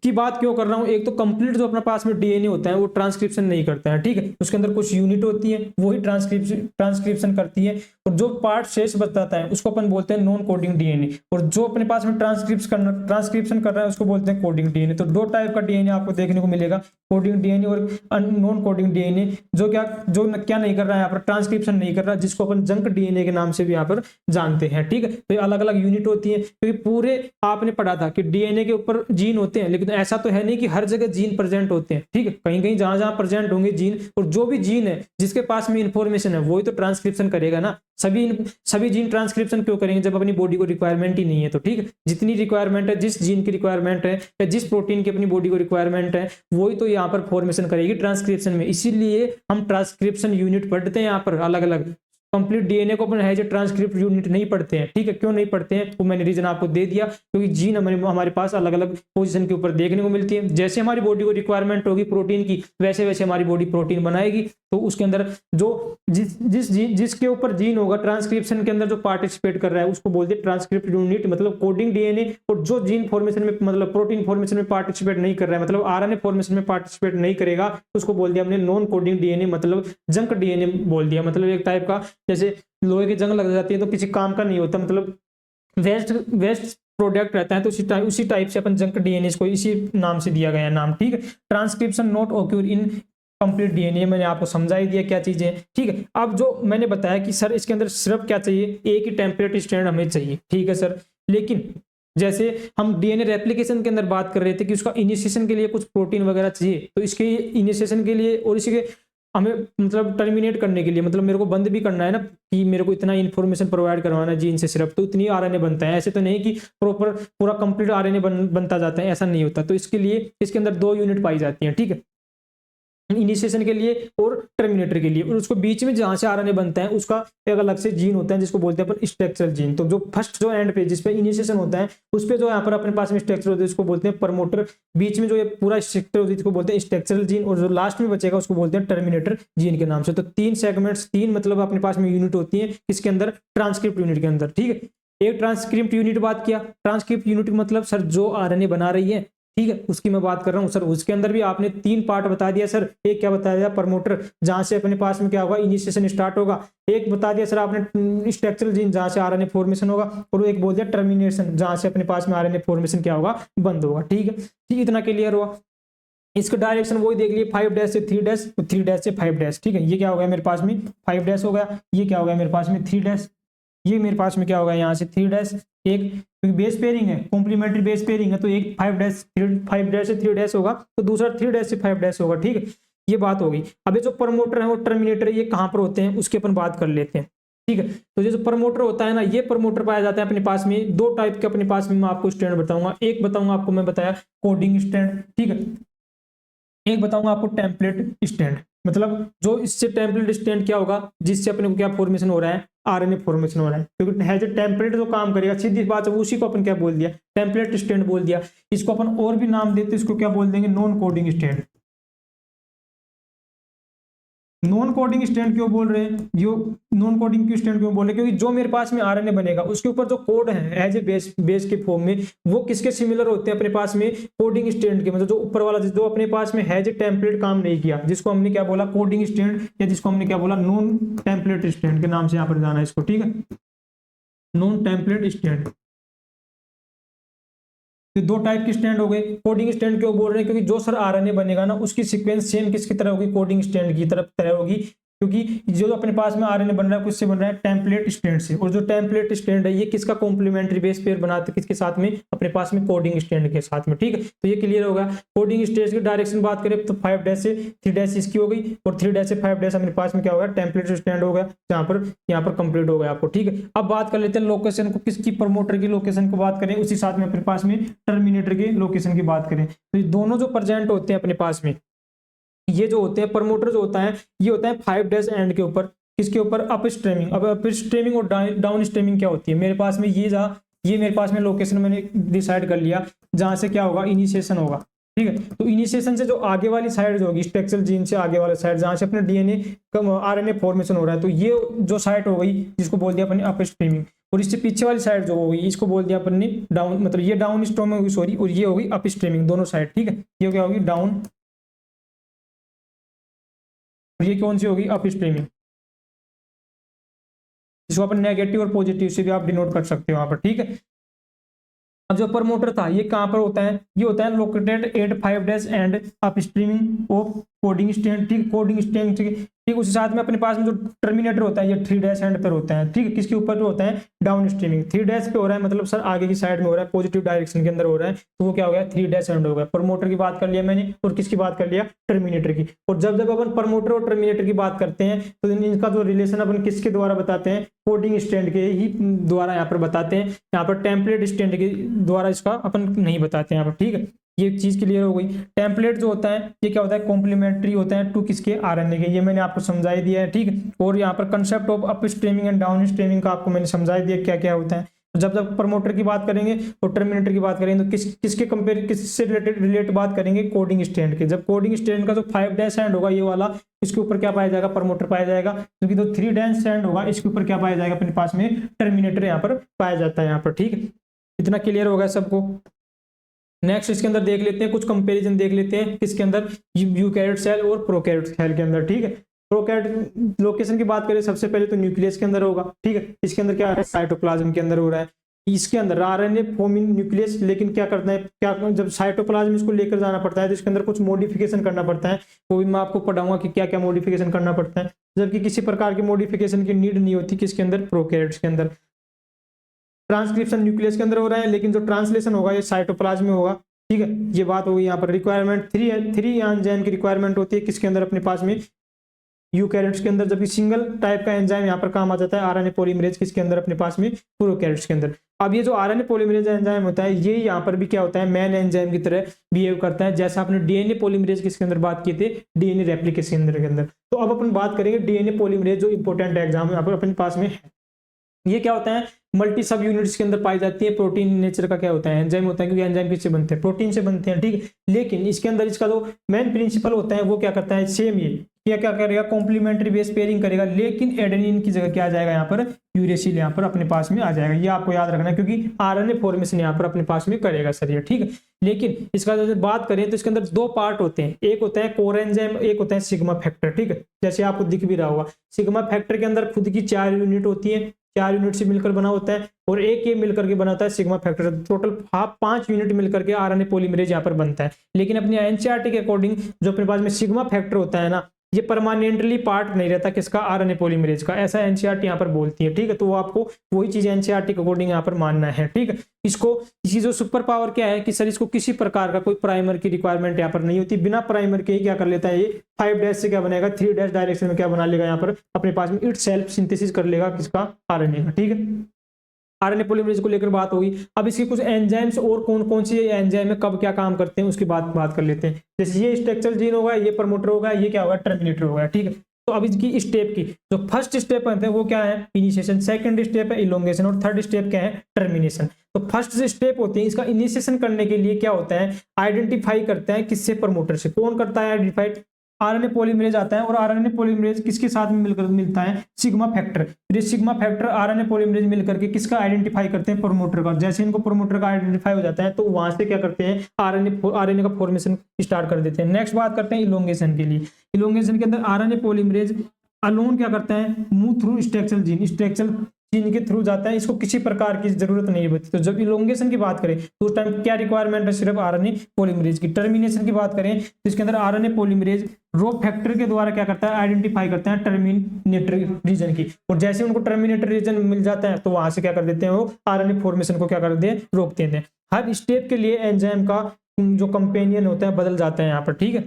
Speaker 1: की बात क्यों कर रहा हूं, एक तो कंप्लीट जो अपने पास में डीएनए होता है वो ट्रांसक्रिप्शन नहीं करता है। ठीक है, उसके अंदर कुछ यूनिट होती है वही ट्रांसक्रिप्शन करती है, और जो पार्ट शेष बताता है उसको अपन बोलते हैं नॉन कोडिंग डीएनए, और जो अपने पास में ट्रांसक्रिप्शन कर रहा है उसको बोलते हैं कोडिंग डीएनए। तो दो टाइप का डीएनए आपको देखने को मिलेगा, कोडिंग डीएनए और नॉन कोडिंग डीएनए, जो क्या नहीं कर रहा है यहाँ पर, ट्रांसक्रिप्शन नहीं कर रहा, जिसको अपन जंक डीएनए के नाम से भी यहाँ पर जानते हैं। ठीक है, तो ये अलग अलग यूनिट होती है, क्योंकि पूरे आपने पढ़ा था कि डीएनए के ऊपर जीन होते हैं, लेकिन ऐसा तो है नहीं कि हर जगह जीन प्रेजेंट होते हैं। ठीक है, कहीं कहीं जहां जहां प्रेजेंट होंगे जीन, और जो भी जीन है जिसके पास में इंफॉर्मेशन है वही तो ट्रांसक्रिप्शन करेगा ना। सभी जीन ट्रांसक्रिप्शन क्यों करेंगे जब अपनी बॉडी को रिक्वायरमेंट ही नहीं है। तो ठीक है, जितनी रिक्वायरमेंट है, जिस जीन की रिक्वायरमेंट है या जिस प्रोटीन की अपनी बॉडी को रिक्वायरमेंट है, वही तो यहाँ पर फॉर्मेशन करेगी ट्रांसक्रिप्शन में। इसीलिए हम ट्रांसक्रिप्शन यूनिट पढ़ते हैं यहाँ पर अलग अलग। कंप्लीट डीएनए को अपन है ट्रांसक्रिप्ट यूनिट नहीं पढ़ते हैं। ठीक है, क्यों नहीं पढ़ते हैं वो मैंने रीजन आपको दे दिया, क्योंकि जीन हमारे पास अलग अलग पोजीशन के ऊपर देखने को मिलती है। जैसे हमारी बॉडी को रिक्वायरमेंट होगी प्रोटीन की, वैसे वैसे हमारी बॉडी प्रोटीन बनाएगी। तो उसके अंदर जो जिसके ऊपर जीन होगा ट्रांसक्रिप्शन के अंदर जो पार्टिसिपेट कर रहा है उसको बोलते हैं ट्रांसक्रिप्ट यूनिट, मतलब कोडिंग डीएनए। और जो जीन फॉर्मेशन में मतलब प्रोटीन फॉर्मेशन में पार्टिसिपेट नहीं कर रहा है, मतलब आरएनए फॉर्मेशन में पार्टिसिपेट नहीं करेगा, उसको बोल दिया हमने नॉन कोडिंग डीएनए, मतलब जंक डीएनए बोल दिया। मतलब एक टाइप का, जैसे लोहे की जंग लग जाती है तो किसी काम का नहीं होता, मतलब वेस्ट प्रोडक्ट रहता है, तो उसी टाइप से अपन जंक डीएनए को इसी नाम से दिया गया नाम। ठीक है, transcription not occur in complete DNA, मैंने आपको समझा ही दिया क्या चीजें। ठीक है, अब जो मैंने बताया कि सर इसके अंदर सिर्फ क्या चाहिए, एक ही टेम्परेट स्टैंड हमें चाहिए। ठीक है सर, लेकिन जैसे हम डीएनए रेप्लिकेशन के अंदर बात कर रहे थे कि उसका इनिशिएशन के लिए कुछ प्रोटीन वगैरह चाहिए, तो इसके इनिशिएशन के लिए और इसके हमें मतलब टर्मिनेट करने के लिए, मतलब मेरे को बंद भी करना है ना कि मेरे को इतना इन्फॉर्मेशन प्रोवाइड करवाना है जीन से सिर्फ, तो इतनी आरएनए बनता है। ऐसे तो नहीं कि प्रॉपर पूरा कंप्लीट आरएनए बनता जाता है, ऐसा नहीं होता। तो इसके लिए इसके अंदर दो यूनिट पाई जाती हैं। ठीक है, इनिशिएशन के लिए और टर्मिनेटर के लिए, और उसको बीच में जहां से आरएनए बनता है उसका एक अलग से जीन होता है जिसको बोलते हैं अपन स्ट्रक्चरल जीन। तो जो फर्स्ट जो एंड पे जिस पे इनिशिएशन होता है उस पे जो यहाँ पर अपने पास में स्ट्रक्चर होता है उसको बोलते हैं प्रमोटर, बीच में जो ये पूरा स्ट्रक्चर होती है उसको बोलते हैं स्ट्रक्चरल जीन, और जो लास्ट में बचेगा उसको बोलते हैं टर्मिनेटर जीन के नाम से। तो तीन सेगमेंट्स, तीन मतलब अपने पास में यूनिट होती है इसके अंदर, ट्रांसक्रिप्ट यूनिट के अंदर। ठीक है, एक ट्रांसक्रिप्ट यूनिट बात किया, ट्रांसक्रिप्ट यूनिट मतलब सर जो आरएनए बना रही है, ठीक है, उसकी मैं बात कर रहा हूँ सर। उसके अंदर भी आपने 3 पार्ट बता दिया सर। एक क्या बता दिया, प्रमोटर, जहां से अपने पास में क्या होगा, इनिशिएशन स्टार्ट होगा। एक बता दिया सर आपने स्ट्रक्चरल जीन, जहां से आरएनए फॉर्मेशन होगा। और एक बोल दिया टर्मिनेशन, जहां से अपने पास में आरएनए फॉर्मेशन क्या होगा, बंद होगा। ठीक है, ठीक, इतना क्लियर हुआ। इसका डायरेक्शन वही देख लिए, 5 से 3 तो 3 से 5। ठीक है, ये क्या हो गया मेरे पास में 5 हो गया। ये क्या हो गया मेरे पास में 3। ये मेरे पास में क्या होगा, यहाँ से 3। एक, क्योंकि बेस पेयरिंग है, कॉम्प्लीमेंट्री बेस पेयरिंग है, तो एक 5 से 3 होगा, तो दूसरा 3 से 5 होगा। ठीक है, ये बात होगी। अब ये जो प्रमोटर है और टर्मिनेटर, ये कहाँ पर होते हैं उसकी अपन बात कर लेते हैं। ठीक है, तो ये जो प्रमोटर होता है ना, ये प्रमोटर पाया जाता है अपने पास में 2 टाइप के अपने पास में। मैं आपको स्टैंड बताऊंगा। एक बताऊंगा आपको, मैं बताया कोडिंग स्टैंड। ठीक है, एक बताऊंगा आपको टेम्पलेट स्टैंड। मतलब जो इससे टेम्पलेट स्टैंड क्या होगा, जिससे अपने को क्या फॉर्मेशन हो रहा है, आरएनए फॉर्मेशन हो रहा है। क्योंकि है जो टेम्पलेट जो काम करेगा, सीधी बात है, उसी को अपन क्या बोल दिया, टेम्पलेट स्टैंड बोल दिया। इसको अपन और भी नाम देते, इसको क्या बोल देंगे, non coding stand. Non coding stand क्यों बोल रहे हैं, जो नॉन कोडिंग क्यों स्टैंड क्यों बोल रहे हैं, क्योंकि जो मेरे पास में आरएनए बनेगा उसके ऊपर जो कोड है एज ए बेस के फॉर्म में, वो किसके सिमिलर होते हैं अपने पास में, कोडिंग स्टैंड के। मतलब जो ऊपर वाला जो अपने पास में है जो टेम्पलेट काम नहीं किया, जिसको हमने क्या बोला, कोडिंग स्टैंड, या जिसको हमने क्या बोला, नॉन टेम्पलेट स्टैंड के नाम से यहाँ पर जाना है इसको। ठीक है, नॉन टेम्पलेट स्टैंड। तो 2 टाइप के स्टैंड हो गए। कोडिंग स्टैंड क्यों बोल रहे हैं, क्योंकि जो सर आरएनए बनेगा ना, उसकी सीक्वेंस सेम किसकी तरह होगी, कोडिंग स्टैंड की तरह होगी। क्योंकि जो अपने पास में आरएनए बन रहा है, किससे बन रहा है, टेम्पलेट स्टैंड से। और जो टेम्पलेट स्टैंड है, ये किसका कॉम्प्लीमेंट्री बेस पेयर बनाते हैं, किसके साथ में, अपने पास में कोडिंग स्टैंड के साथ में। ठीक है, तो ये क्लियर होगा। कोडिंग स्टैंड की डायरेक्शन बात करें तो 5 से 3 इसकी हो गई, और 3 से 5 अपने पास में क्या होगा, टेम्पलेट स्टैंड हो गया, जहां पर यहाँ पर कंप्लीट हो गया आपको। ठीक है, अब बात कर लेते हैं लोकेशन को, किसकी, प्रमोटर की लोकेशन को बात करें, उसी साथ में अपने पास में टर्मिनेटर की लोकेशन की बात करें। तो ये दोनों जो प्रेजेंट होते हैं अपने पास में, ये जो होते हैं प्रमोटर जो होता है, ये होता है 5 एंड के ऊपर, किसके ऊपर, अप स्ट्रीमिंग। अब अप स्ट्रीमिंग और डाउन स्ट्रीमिंग क्या होती है मेरे पास में, ये मेरे पास में लोकेशन मैंने डिसाइड कर लिया, जहां से क्या होगा, इनिशिएशन होगा। ठीक है, तो इनिशिएशन से जो आगे वाली साइड जो होगी, स्ट्रक्चरल जीन से आगे वाली साइड, जहां से अपने डीएनए आरएनए फॉर्मेशन हो रहा है, तो ये जो साइड हो गई, जिसको बोल दिया अपन ने अप स्ट्रीमिंग। और इससे पीछे वाली साइड जो होगी, इसको बोल दिया अपन ने डाउन, मतलब ये डाउन स्ट्रीमिंग होगी, सॉरी, और ये होगी अप स्ट्रीमिंग, दोनों साइड। ठीक है, ये क्या होगी, डाउन, और ये कौन सी होगी, अप स्ट्रीमिंग। इसको अपन नेगेटिव और पॉजिटिव से भी आप डिनोट कर सकते हो वहां पर। ठीक है, अब जो प्रमोटर था, ये कहां पर होता है, ये होता है located at 5 and up streaming of coding stand. ठीक, कोडिंग स्टैंड। ठीक, उसी साथ में अपने पास में जो टर्मिनेटर होता है, ये 3 एंड पर होता है। ठीक है, किसके ऊपर होता है, डाउन स्ट्रीमिंग। 3 पे हो रहा है, मतलब सर आगे की साइड में हो रहा है, पॉजिटिव डायरेक्शन के अंदर हो रहा है, तो वो क्या हो गया, 3 एंड हो गया। प्रमोटर की बात कर लिया मैंने, और किसकी बात कर लिया, टर्मिनेटर की। और जब जब अपन प्रमोटर और टर्मिनेटर की बात करते हैं, तो इनका जो रिलेशन अपन किसके द्वारा बताते हैं, कोडिंग स्टैंड के ही द्वारा यहाँ पर बताते हैं। यहाँ पर टेम्पलेट स्टैंड के द्वारा इसका अपन नहीं बताते हैं यहाँ पर। ठीक है, ये चीज क्लियर हो गई। टेम्पलेट जो होता है, ये क्या होता है, कॉम्प्लीमेंट्री होता है टू किसके, आरएनए के। ये मैंने आपको समझा ही दिया है। ठीक है, और यहाँ पर concept of up streaming and down streaming का आपको मैंने समझा दिया क्या क्या होता है। जब जब प्रमोटर की बात करेंगे और टर्मिनेटर की बात करेंगे, तो किसके कंपेयर, किससे रिलेट बात करेंगे, कोडिंग स्टैंड के। जब कोडिंग स्टैंड का जो 5 एंड होगा, ये वाला, इसके ऊपर क्या पाया जाएगा, प्रमोटर पाया जाएगा। क्योंकि तो 3 एंड होगा, इसके ऊपर क्या पाया जाएगा, अपने पास में टर्मिनेटर यहाँ पर पाया जाता है यहाँ पर। ठीक है, इतना क्लियर होगा सबको। नेक्स्ट इसके अंदर देख लेते हैं, कुछ कंपैरिजन देख लेते हैं, किसके अंदर, यूकैरियोट सेल और प्रोकैरियोट सेल के अंदर। ठीक है, प्रोकैरियोट लोकेशन की बात करें, सबसे पहले तो न्यूक्लियस के अंदर होगा। ठीक है, इसके अंदर क्या है, साइटोप्लाज्म के अंदर हो रहा है। इसके अंदर आरएनए फॉर्मिंग न्यूक्लियस, लेकिन क्या करता है, क्या जब साइटोप्लाज्म इसको लेकर जाना पड़ता है, तो इसके अंदर कुछ मॉडिफिकेशन करना पड़ता है। वो भी मैं आपको पढ़ाऊंगा कि क्या क्या मॉडिफिकेशन करना पड़ता है, जबकि किसी प्रकार की मॉडिफिकेशन की नीड नहीं होती किसके अंदर, प्रोकैरियोट्स के अंदर। ट्रांसक्रिप्शन न्यूक्लियस के अंदर हो रहा है, लेकिन जो ट्रांसलेशन होगा ये साइटोप्लाज्म में होगा। ठीक है, ये बात होगी। यहाँ पर रिक्वायरमेंट 3 एंजाइम की रिक्वायरमेंट होती है, किसके अंदर, अपने पास में यूकैरियोट्स के अंदर। जबकि सिंगल टाइप का एंजाइम यहाँ पर काम आ जाता है, आरएनए पॉलीमरेज, किसके अंदर, अपने पास में प्रोकैरियोट्स के अंदर। अब ये जो आरएनए पॉलीमरेज एंजाइम होता है, ये यहाँ पर भी क्या होता है, मैन एंजाइम की तरह बिहेव करता है, जैसा आपने डीएनए पॉलीमरेज किसके अंदर बात की थी, डीएनए रेप्लिकेशन के अंदर। तो अब अपन बात करेंगे डीएनए पॉलीमरेज, जो इंपॉर्टेंट एग्जाम यहाँ पर अपने पास में है। ये क्या होता है, मल्टी सब यूनिट्स के अंदर पाई जाती है। प्रोटीन नेचर का क्या होता है, एंजाइम होता है, क्योंकि एंजाइम किससे बनते हैं, प्रोटीन से बनते हैं। ठीक है, लेकिन इसके अंदर इसका जो मेन प्रिंसिपल होता है, वो क्या करता है, सेम ये ये क्या करेगा, कॉम्प्लीमेंट्री बेस पेयरिंग करेगा, लेकिन एडेनिन की जगह क्या आ जाएगा यहाँ पर, यूरेसिल यहाँ पर अपने पास में आ जाएगा। ये आपको याद रखना है क्योंकि आरएनए फॉर्मेशन यहाँ पर अपने पास में करेगा सर ये, ठीक है। लेकिन इसका जो बात करें तो इसके अंदर दो पार्ट होते हैं, एक होता है कोर एंजाइम, एक होता है सिग्मा फैक्टर, ठीक है। जैसे आपको दिख भी रहा होगा, सिग्मा फैक्टर के अंदर खुद की 4 यूनिट होती है, 4 यूनिट से मिलकर बना होता है, और एक ये मिलकर के बना होता है सिग्मा फैक्टर। टोटल 5 यूनिट मिलकर के आरएनए पॉलीमरेज यहाँ पर बनता है। लेकिन अपनी एनसीईआरटी के अकॉर्डिंग जो अपने पास में सिग्मा फैक्टर होता है ना, ये परमानेंटली पार्ट नहीं रहता किसका, आरएनए पॉलीमरेज का, ऐसा एनसीईआरटी यहाँ पर बोलती है, ठीक है। तो वो आपको वही चीज एनसीईआरटी के अकॉर्डिंग यहाँ पर मानना है, ठीक है। इसकी जो सुपर पावर क्या है कि सर इसको किसी प्रकार का कोई प्राइमर की रिक्वायरमेंट यहाँ पर नहीं होती, बिना प्राइमर के ही क्या कर लेता है ये 5 डैश से क्या बनेगा, 3 डैश डायरेक्शन में क्या बना लेगा यहाँ पर अपने पास में, इट सेल्फ सिंथेसिस कर लेगा किसका, आरएनए का, ठीक है। आरएनए पॉलीमरेज को लेकर बात होगी। अब इसके कुछ एंजाइम्स और कौन कौन सी एंजाइम है, कब क्या काम करते हैं उसकी बात कर लेते हैं। जैसे ये स्ट्रक्चरल जीन होगा, ये प्रमोटर होगा, ये क्या होगा, टर्मिनेटर होगा, ठीक है। तो अब इसकी स्टेप की जो फर्स्ट स्टेप है वो क्या है, इनिशिएशन, सेकंड स्टेप है इलोंगेशन, और थर्ड स्टेप क्या है, टर्मिनेशन। तो फर्स्ट स्टेप होती है इसका इनिशिएशन करने के लिए क्या होता है, आइडेंटिफाई करते हैं किससे, प्रमोटर से। कौन करता है आइडेंटिफाई, आरएनए पॉलीमरेज आता है, और आरएनए पॉलीमरेज किसके साथ में मिलकर मिलता है, सिग्मा फैक्टर। फिर सिग्मा फैक्टर आरएनए पॉलीमरेज मिलकर के किसका आइडेंटिफाई करते हैं, प्रमोटर का। जैसे इनको प्रमोटर का आइडेंटिफाई हो जाता है तो वहां से क्या करते हैं, आरएनए का फॉर्मेशन स्टार्ट कर देते हैं। नेक्स्ट बात करते हैं इलोंगेशन के लिए। इलोंगेशन के अंदर आरएनए पॉलीमरेज अलोन क्या करता है, मूव थ्रू स्ट्रक्चरल जीन के थ्रू जाता है, इसको किसी प्रकार की जरूरत नहीं होती। तो जब इलोंगेशन की बात करें तो उस टाइम क्या रिक्वायरमेंट है, सिर्फ आरएनए पॉलीमरेज की। टर्मिनेशन की बात करें तो इसके अंदर आरएनए पॉलीमरेज रो फैक्टर के द्वारा क्या करता है, आइडेंटिफाई करते हैं टर्मिनेटर रीजन की, और जैसे उनको टर्मिनेटर रीजन मिल जाता है तो वहां से क्या कर देते हैं, वो आरएनए फॉर्मेशन को क्या कर देते हैं, रोक देते हैं। हर स्टेप के लिए एंजाइम का जो कंपेनियन होता है बदल जाता है यहाँ पर, ठीक है।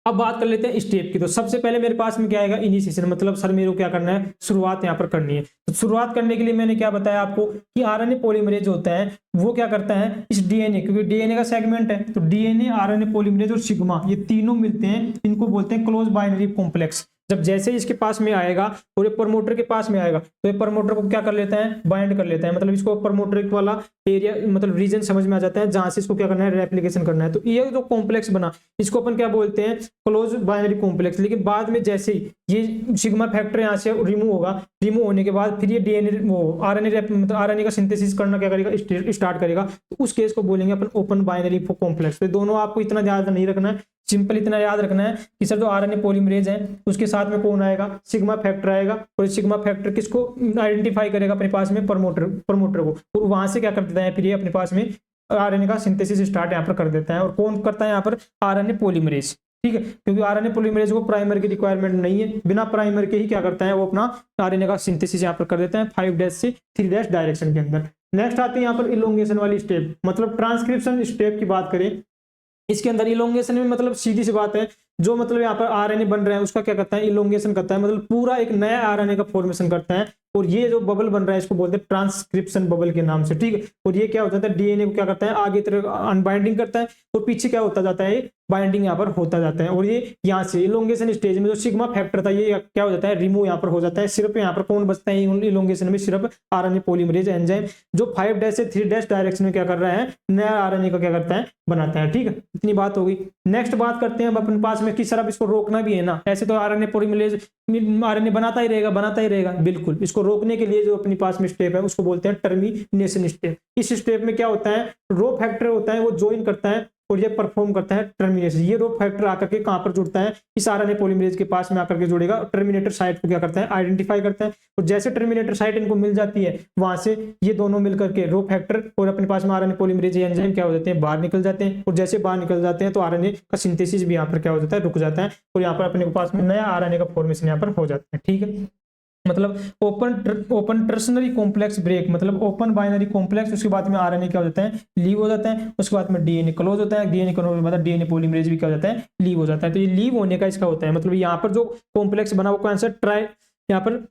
Speaker 1: अब बात कर लेते हैं स्टेप की। तो सबसे पहले मेरे पास में क्या आएगा, इनिशिएशन, मतलब सर मेरे को क्या करना है, शुरुआत यहाँ पर करनी है। तो शुरुआत करने के लिए मैंने क्या बताया आपको कि आरएनए पॉलीमरेज होता है वो क्या करता है, इस डीएनए, क्योंकि डीएनए का सेगमेंट है तो डीएनए, आरएनए पॉलीमरेज और सिग्मा, ये तीनों मिलते हैं, इनको बोलते हैं क्लोज बाइनरी कॉम्प्लेक्स। जब जैसे इसके पास में आएगा और ये प्रमोटर के पास में आएगा तो ये प्रमोटर को क्या कर लेता है, बाइंड कर लेता है, मतलब इसको प्रमोटर वाला एरिया, मतलब रीजन समझ में आ जाता है जहां से इसको क्या करना है, रेप्लिकेशन करना है। तो ये जो कॉम्प्लेक्स बना इसको अपन क्या बोलते हैं, क्लोज बाइनरी कॉम्प्लेक्स। लेकिन बाद में जैसे ही ये सिग्मा फैक्टर यहाँ से रिमूव होगा, रिमूव होने के बाद फिर ये डीएनए वो आरएनए मतलब आरएनए का सिंथेसिस करना क्या करेगा, स्टार्ट करेगा, तो उस केस को बोलेंगे अपन ओपन बाइनरी कॉम्प्लेक्स। तो दोनों आपको इतना याद नहीं रखना है, सिंपल इतना याद रखना है कि सर जो आरएनए पॉलीमरेज है उसके साथ में कौन आएगा, सिग्मा फैक्टर आएगा, और सिग्मा फैक्टर किसको आइडेंटिफाई करेगा अपने पास में, प्रमोटर को, और वहां से क्या कर देता है, फिर ये अपने पास में आरएनए का सिंथेसिस स्टार्ट यहाँ पर कर देता है। और कौन करता है यहाँ पर, आरएनए पॉलीमरेज, ठीक है, क्योंकि आरएनए पॉलीमरेज को प्राइमर की रिक्वायरमेंट नहीं है, बिना प्राइमर के ही क्या करता है वो अपना आरएनए का सिंथेसिस यहाँ पर कर देता है 5 डैश से 3 डैश डायरेक्शन के अंदर। नेक्स्ट आती है यहाँ पर इलोंगेशन वाली स्टेप, मतलब ट्रांसक्रिप्शन स्टेप की बात करें। इसके अंदर इलोंगेशन में मतलब सीधी सी बात है, जो मतलब यहाँ पर आरएनए बन रहा है उसका क्या करता है, इलोंगेशन करता है, मतलब पूरा एक नया आरएनए का फॉर्मेशन करता है। और ये जो बबल बन रहा है इसको बोलते हैं ट्रांसक्रिप्शन बबल के नाम से, ठीक है। और ये क्या होता है, डीएनए को क्या करता है, आगे तरफ अनबाइंडिंग करता है, और पीछे क्या होता जाता है, बाइंडिंग यहाँ पर होता जाता है। और ये यहाँ से इलोंगेशन स्टेज में जो सिग्मा फैक्टर था ये क्या हो जाता है, रिमूव यहाँ पर हो जाता है। सिर्फ यहाँ पर कौन बचता है इलोंगेशन में, सिर्फ आरएनए पॉलीमरेज एंजाइम, जो 5 डैश से 3 डैश डायरेक्शन में क्या कर रहा है, नया आरएनए का क्या करता है, बनाता है, ठीक है। इतनी बात होगी। नेक्स्ट बात करते हैं अब अपने पास में कि सर अब इसको रोकना भी है ना, ऐसे तो आरएनए पॉलीमरेज आरएनए बनाता ही रहेगा, बिल्कुल। इसको रोकने के लिए जो अपने पास में स्टेप है उसको बोलते हैं टर्मिनेशन स्टेप। इस स्टेप में क्या होता है, रो फैक्टर होता है वो ज्वाइन करता है और ये परफॉर्म करता है टर्मिनेशन। ये रो फैक्टर आकर के कहां पर जुड़ता है, इस आरएनए पॉलीमरेज के पास में आकर के जुड़ेगा, टर्मिनेटर साइट को क्या करता है, आइडेंटिफाई करता है। और जैसे टर्मिनेटर साइट इनको मिल जाती है वहां से ये दोनों मिलकर के रो फैक्टर और अपने पास में आरएनए पॉलीमरेज एंजाइम क्या हो जाते हैं, बाहर निकल जाते हैं। और जैसे बाहर निकल जाते हैं तो आरएनए का सिंथेसिस भी यहाँ पर क्या हो जाता है, रुक जाता है, और यहाँ पर अपने पास में नया आरएनए का फॉर्मेशन यहाँ पर हो जाता है, ठीक है। मतलब ओपन टर्शनरी कॉम्प्लेक्स ब्रेक, मतलब ओपन बाइनरी कॉम्प्लेक्स, उसके बाद में आरएनए क्या हो जाता है, लीव हो जाता है। उसके बाद में डीएनए क्लोज होता है, डीएनए क्लोज के बाद डीएनए पॉलीमरेज भी क्या हो जाता है, लीव हो जाता है। तो ये लीव होने का इसका होता है मतलब यहाँ पर जो कॉम्प्लेक्स बना वो कौन सा यहाँ पर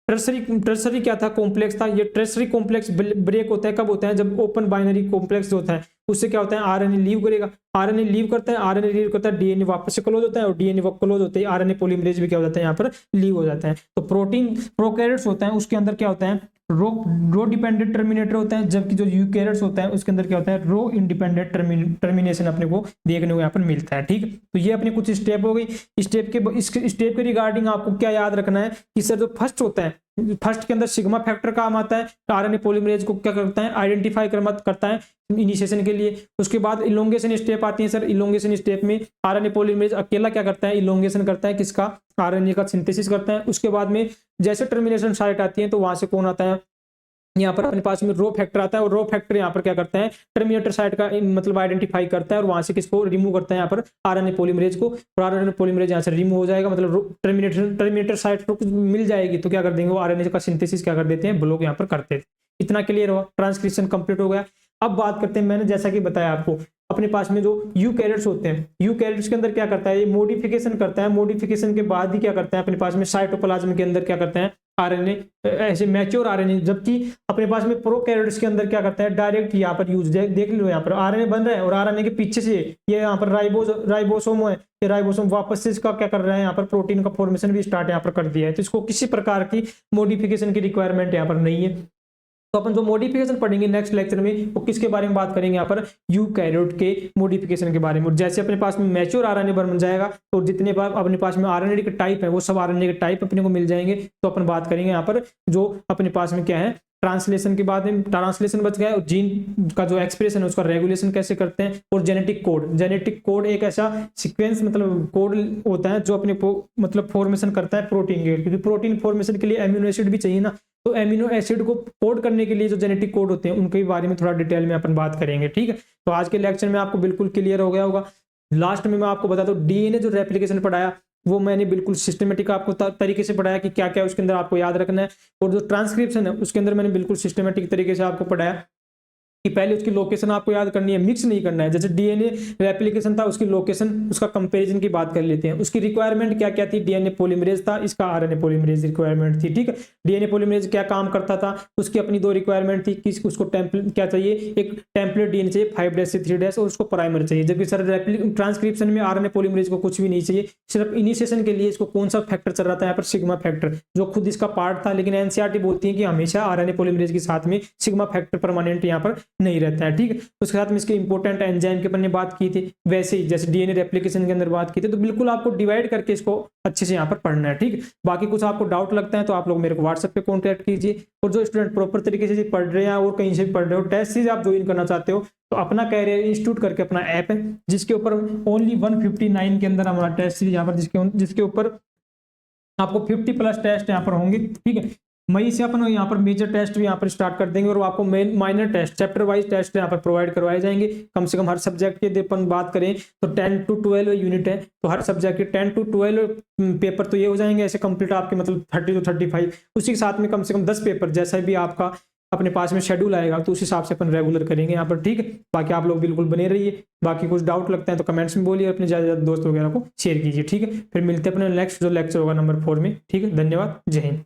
Speaker 1: टर्सरी क्या था, कॉम्प्लेक्स था। ये टर्सरी कॉम्प्लेक्स ब्रेक होता है कब होता है, जब ओपन बाइनरी कॉम्प्लेक्स जो होता है उससे क्या होता है, आरएनए लीव करेगा, आरएनए लीव करता है, आरएनए लीव करता है, डीएनए वापस से क्लोज होता है, और डीएनए क्लोज होते हैं आरएनए पॉलीमरेज भी क्या हो जाता है, यहाँ पर लीव हो जाता है। तो प्रोटीन प्रोकैरियोट्स होता है उसके अंदर क्या होता है, रो डिपेंडेंट टर्मिनेटर होता है, जबकि जो यूकैरियोट्स होता है उसके अंदर क्या होता है, रो इंडिपेंडेंट टर्मिनेशन अपने को देखने को यहाँ पर मिलता है। ठीक, तो ये अपनी कुछ स्टेप हो गई। स्टेप के रिगार्डिंग आपको क्या याद रखना है कि सर जो फर्स्ट होता है, फर्स्ट के अंदर सिग्मा फैक्टर काम आता है, आरएनए पॉलीमरेज को क्या करता है, आइडेंटिफाई करता है इनिशिएशन के लिए। उसके बाद इलोंगेशन स्टेप आती है सर, इलोंगेशन स्टेप में आरएनए पॉलीमरेज अकेला क्या करता है, इलोंगेशन करता है किसका, आरएनए का सिंथेसिस करता है। उसके बाद में जैसे टर्मिनेशन साइट आती है तो वहां से कौन आता है, यहाँ पर अपने पास में रो फैक्टर आता है, और रो फैक्टर यहाँ पर क्या करता है, टर्मिनेटर साइट का मतलब आइडेंटिफाई करता है और वहां से किसको रिमूव करता है, यहाँ पर आरएनए पॉलीमरेज को, और आरएनए पॉलीमरेज यहाँ से रिमूव हो जाएगा, मतलब टर्मिनेटर साइट को मिल जाएगी तो क्या कर देंगे, वो आरएनए का सिंथेसिस क्या कर देते हैं, ब्लॉक यहाँ पर करते थे। इतना क्लियर हुआ, ट्रांसक्रिप्शन कंप्लीट हो गया। अब बात करते हैं, मैंने जैसा कि बताया आपको, अपने पास में जो यूकैरियोट्स होते हैं, यूकैरियोट्स के अंदर क्या करता है, ये मॉडिफिकेशन करता है, मॉडिफिकेशन के बाद ही क्या करता है, अपने पास में साइटोप्लाज्म के अंदर क्या करते हैं, आरएनए ऐसे मैच्योर आरएनए, जबकि अपने पास में प्रोकैरियोट्स के अंदर क्या करता है, डायरेक्ट यहाँ पर यूज, देख लो यहाँ पर आरएनए बन रहा है और आरएनए के पीछे से ये यहाँ पर राइबोसोम है, ये राइबोसोम वापस से इसका क्या कर रहा है, यहाँ पर प्रोटीन का फॉर्मेशन भी स्टार्ट यहाँ पर कर दिया है, तो इसको किसी प्रकार की मॉडिफिकेशन की रिक्वायरमेंट यहाँ पर नहीं है। तो अपन जो मॉडिफिकेशन पढ़ेंगे नेक्स्ट लेक्चर में वो किसके बारे में बात करेंगे, यहाँ पर यूकैरियोट के मॉडिफिकेशन के बारे में। जैसे अपने पास में मैच्योर आरएनए बन जाएगा तो जितने बार अपने पास में आरएनए के टाइप है वो सब आरएनए के टाइप अपने को मिल जाएंगे। तो अपन बात करेंगे यहाँ पर जो अपने पास में क्या है, ट्रांसलेशन के बाद में ट्रांसलेशन बच गया, और जीन का जो एक्सप्रेशन है उसका रेगुलेशन कैसे करते हैं, और जेनेटिक कोड एक ऐसा सीक्वेंस मतलब कोड होता है जो अपने मतलब फॉर्मेशन करता है प्रोटीन के, क्योंकि प्रोटीन फॉर्मेशन के लिए एमिनो एसिड भी चाहिए ना, तो एमिनो एसिड को कोड करने के लिए जो जेनेटिक कोड होते हैं उनके बारे में थोड़ा डिटेल में अपन बात करेंगे। ठीक है, तो आज के लेक्चर में आपको बिल्कुल क्लियर हो गया होगा। लास्ट में मैं आपको बता दूं, डीएनए जो रेप्लिकेशन पढ़ाया वो मैंने बिल्कुल सिस्टमेटिक आपको तरीके से पढ़ाया कि क्या क्या उसके अंदर आपको याद रखना है, और जो ट्रांसक्रिप्शन है उसके अंदर मैंने बिल्कुल सिस्टमेटिक तरीके से आपको पढ़ाया कि पहले उसकी लोकेशन आपको याद करनी है, मिक्स नहीं करना है। जैसे डीएनए रेप्लिकेशन था, उसकी लोकेशन, उसका कंपैरिजन की बात कर लेते हैं। उसकी रिक्वायरमेंट क्या क्या थी, डीएनए पॉलीमरेज था, इसका आरएनए पॉलीमरेज रिक्वायरमेंट थी। ठीक है, डीएनए पॉलीमरेज क्या काम करता था, उसकी अपनी दो रिक्वायरमेंट थी कि उसको टेम्पलेट क्या चाहिए, एक टेम्पलेट डीएनए चाहिए 5' से 3' और उसको प्राइमर चाहिए। जबकि सर ट्रांसक्रिप्शन में आरएनए पॉलीमरेज को कुछ भी नहीं चाहिए, सिर्फ इनिशिएशन के लिए इसको कौन सा फैक्टर चल रहा था, यहाँ पर सिग्मा फैक्टर, जो खुद इसका पार्ट था। लेकिन एनसीईआरटी बोलती है कि हमेशा आरएनए पॉलीमरेज के साथ में सिग्मा फैक्टर परमानेंट यहाँ पर नहीं रहता है। ठीक है, उसके साथ में इसके इंपॉर्टेंट एंजाइम के अपन ने बात की थी, वैसे ही जैसे डीएनए रेप्लिकेशन के अंदर बात की थी। तो बिल्कुल आपको डिवाइड करके इसको अच्छे से यहाँ पर पढ़ना है। ठीक है, बाकी कुछ आपको डाउट लगता है तो आप लोग मेरे को व्हाट्सएप पे कॉन्टैक्ट कीजिए, और जो स्टूडेंट प्रॉपर तरीके से पढ़ रहे हैं और कहीं से भी पढ़ रहे हो, टेस्ट सीरीज आप ज्वाइन करना चाहते हो तो अपना कैरियर इंस्टीट्यूट करके अपना ऐप है जिसके ऊपर ओनली 159 के अंदर हमारा टेस्ट सीरीज यहाँ पर जिसके ऊपर आपको 50+ टेस्ट यहाँ पर होंगे। ठीक है, मई से अपन यहाँ पर मेजर टेस्ट भी यहाँ पर स्टार्ट कर देंगे, और आपको minor test chapter wise test यहाँ पर प्रोवाइड करवाए जाएंगे। कम से कम हर सब्जेक्ट के अपन बात करें तो 10 to 12 यूनिट है, तो हर सब्जेक्ट के 10 to 12 पेपर तो ये हो जाएंगे ऐसे कंप्लीट आपके, मतलब 30 to 35। उसी के साथ में कम से कम 10 पेपर जैसा भी आपका अपने पास में शेड्यूल आएगा तो उस हिसाब से अपन रेगुलर करेंगे यहाँ पर। ठीक है, बाकी आप लोग बिल्कुल बने रहिए। बाकी कुछ डाउट लगता है तो कमेंट्स में बोलिए, अपने ज़्यादा दोस्त वगैरह को शेयर कीजिए। ठीक है, फिर मिलते हैं अपने नेक्स्ट जो लेक्चर होगा नंबर 4 में। ठीक है, धन्यवाद, जय हिंद।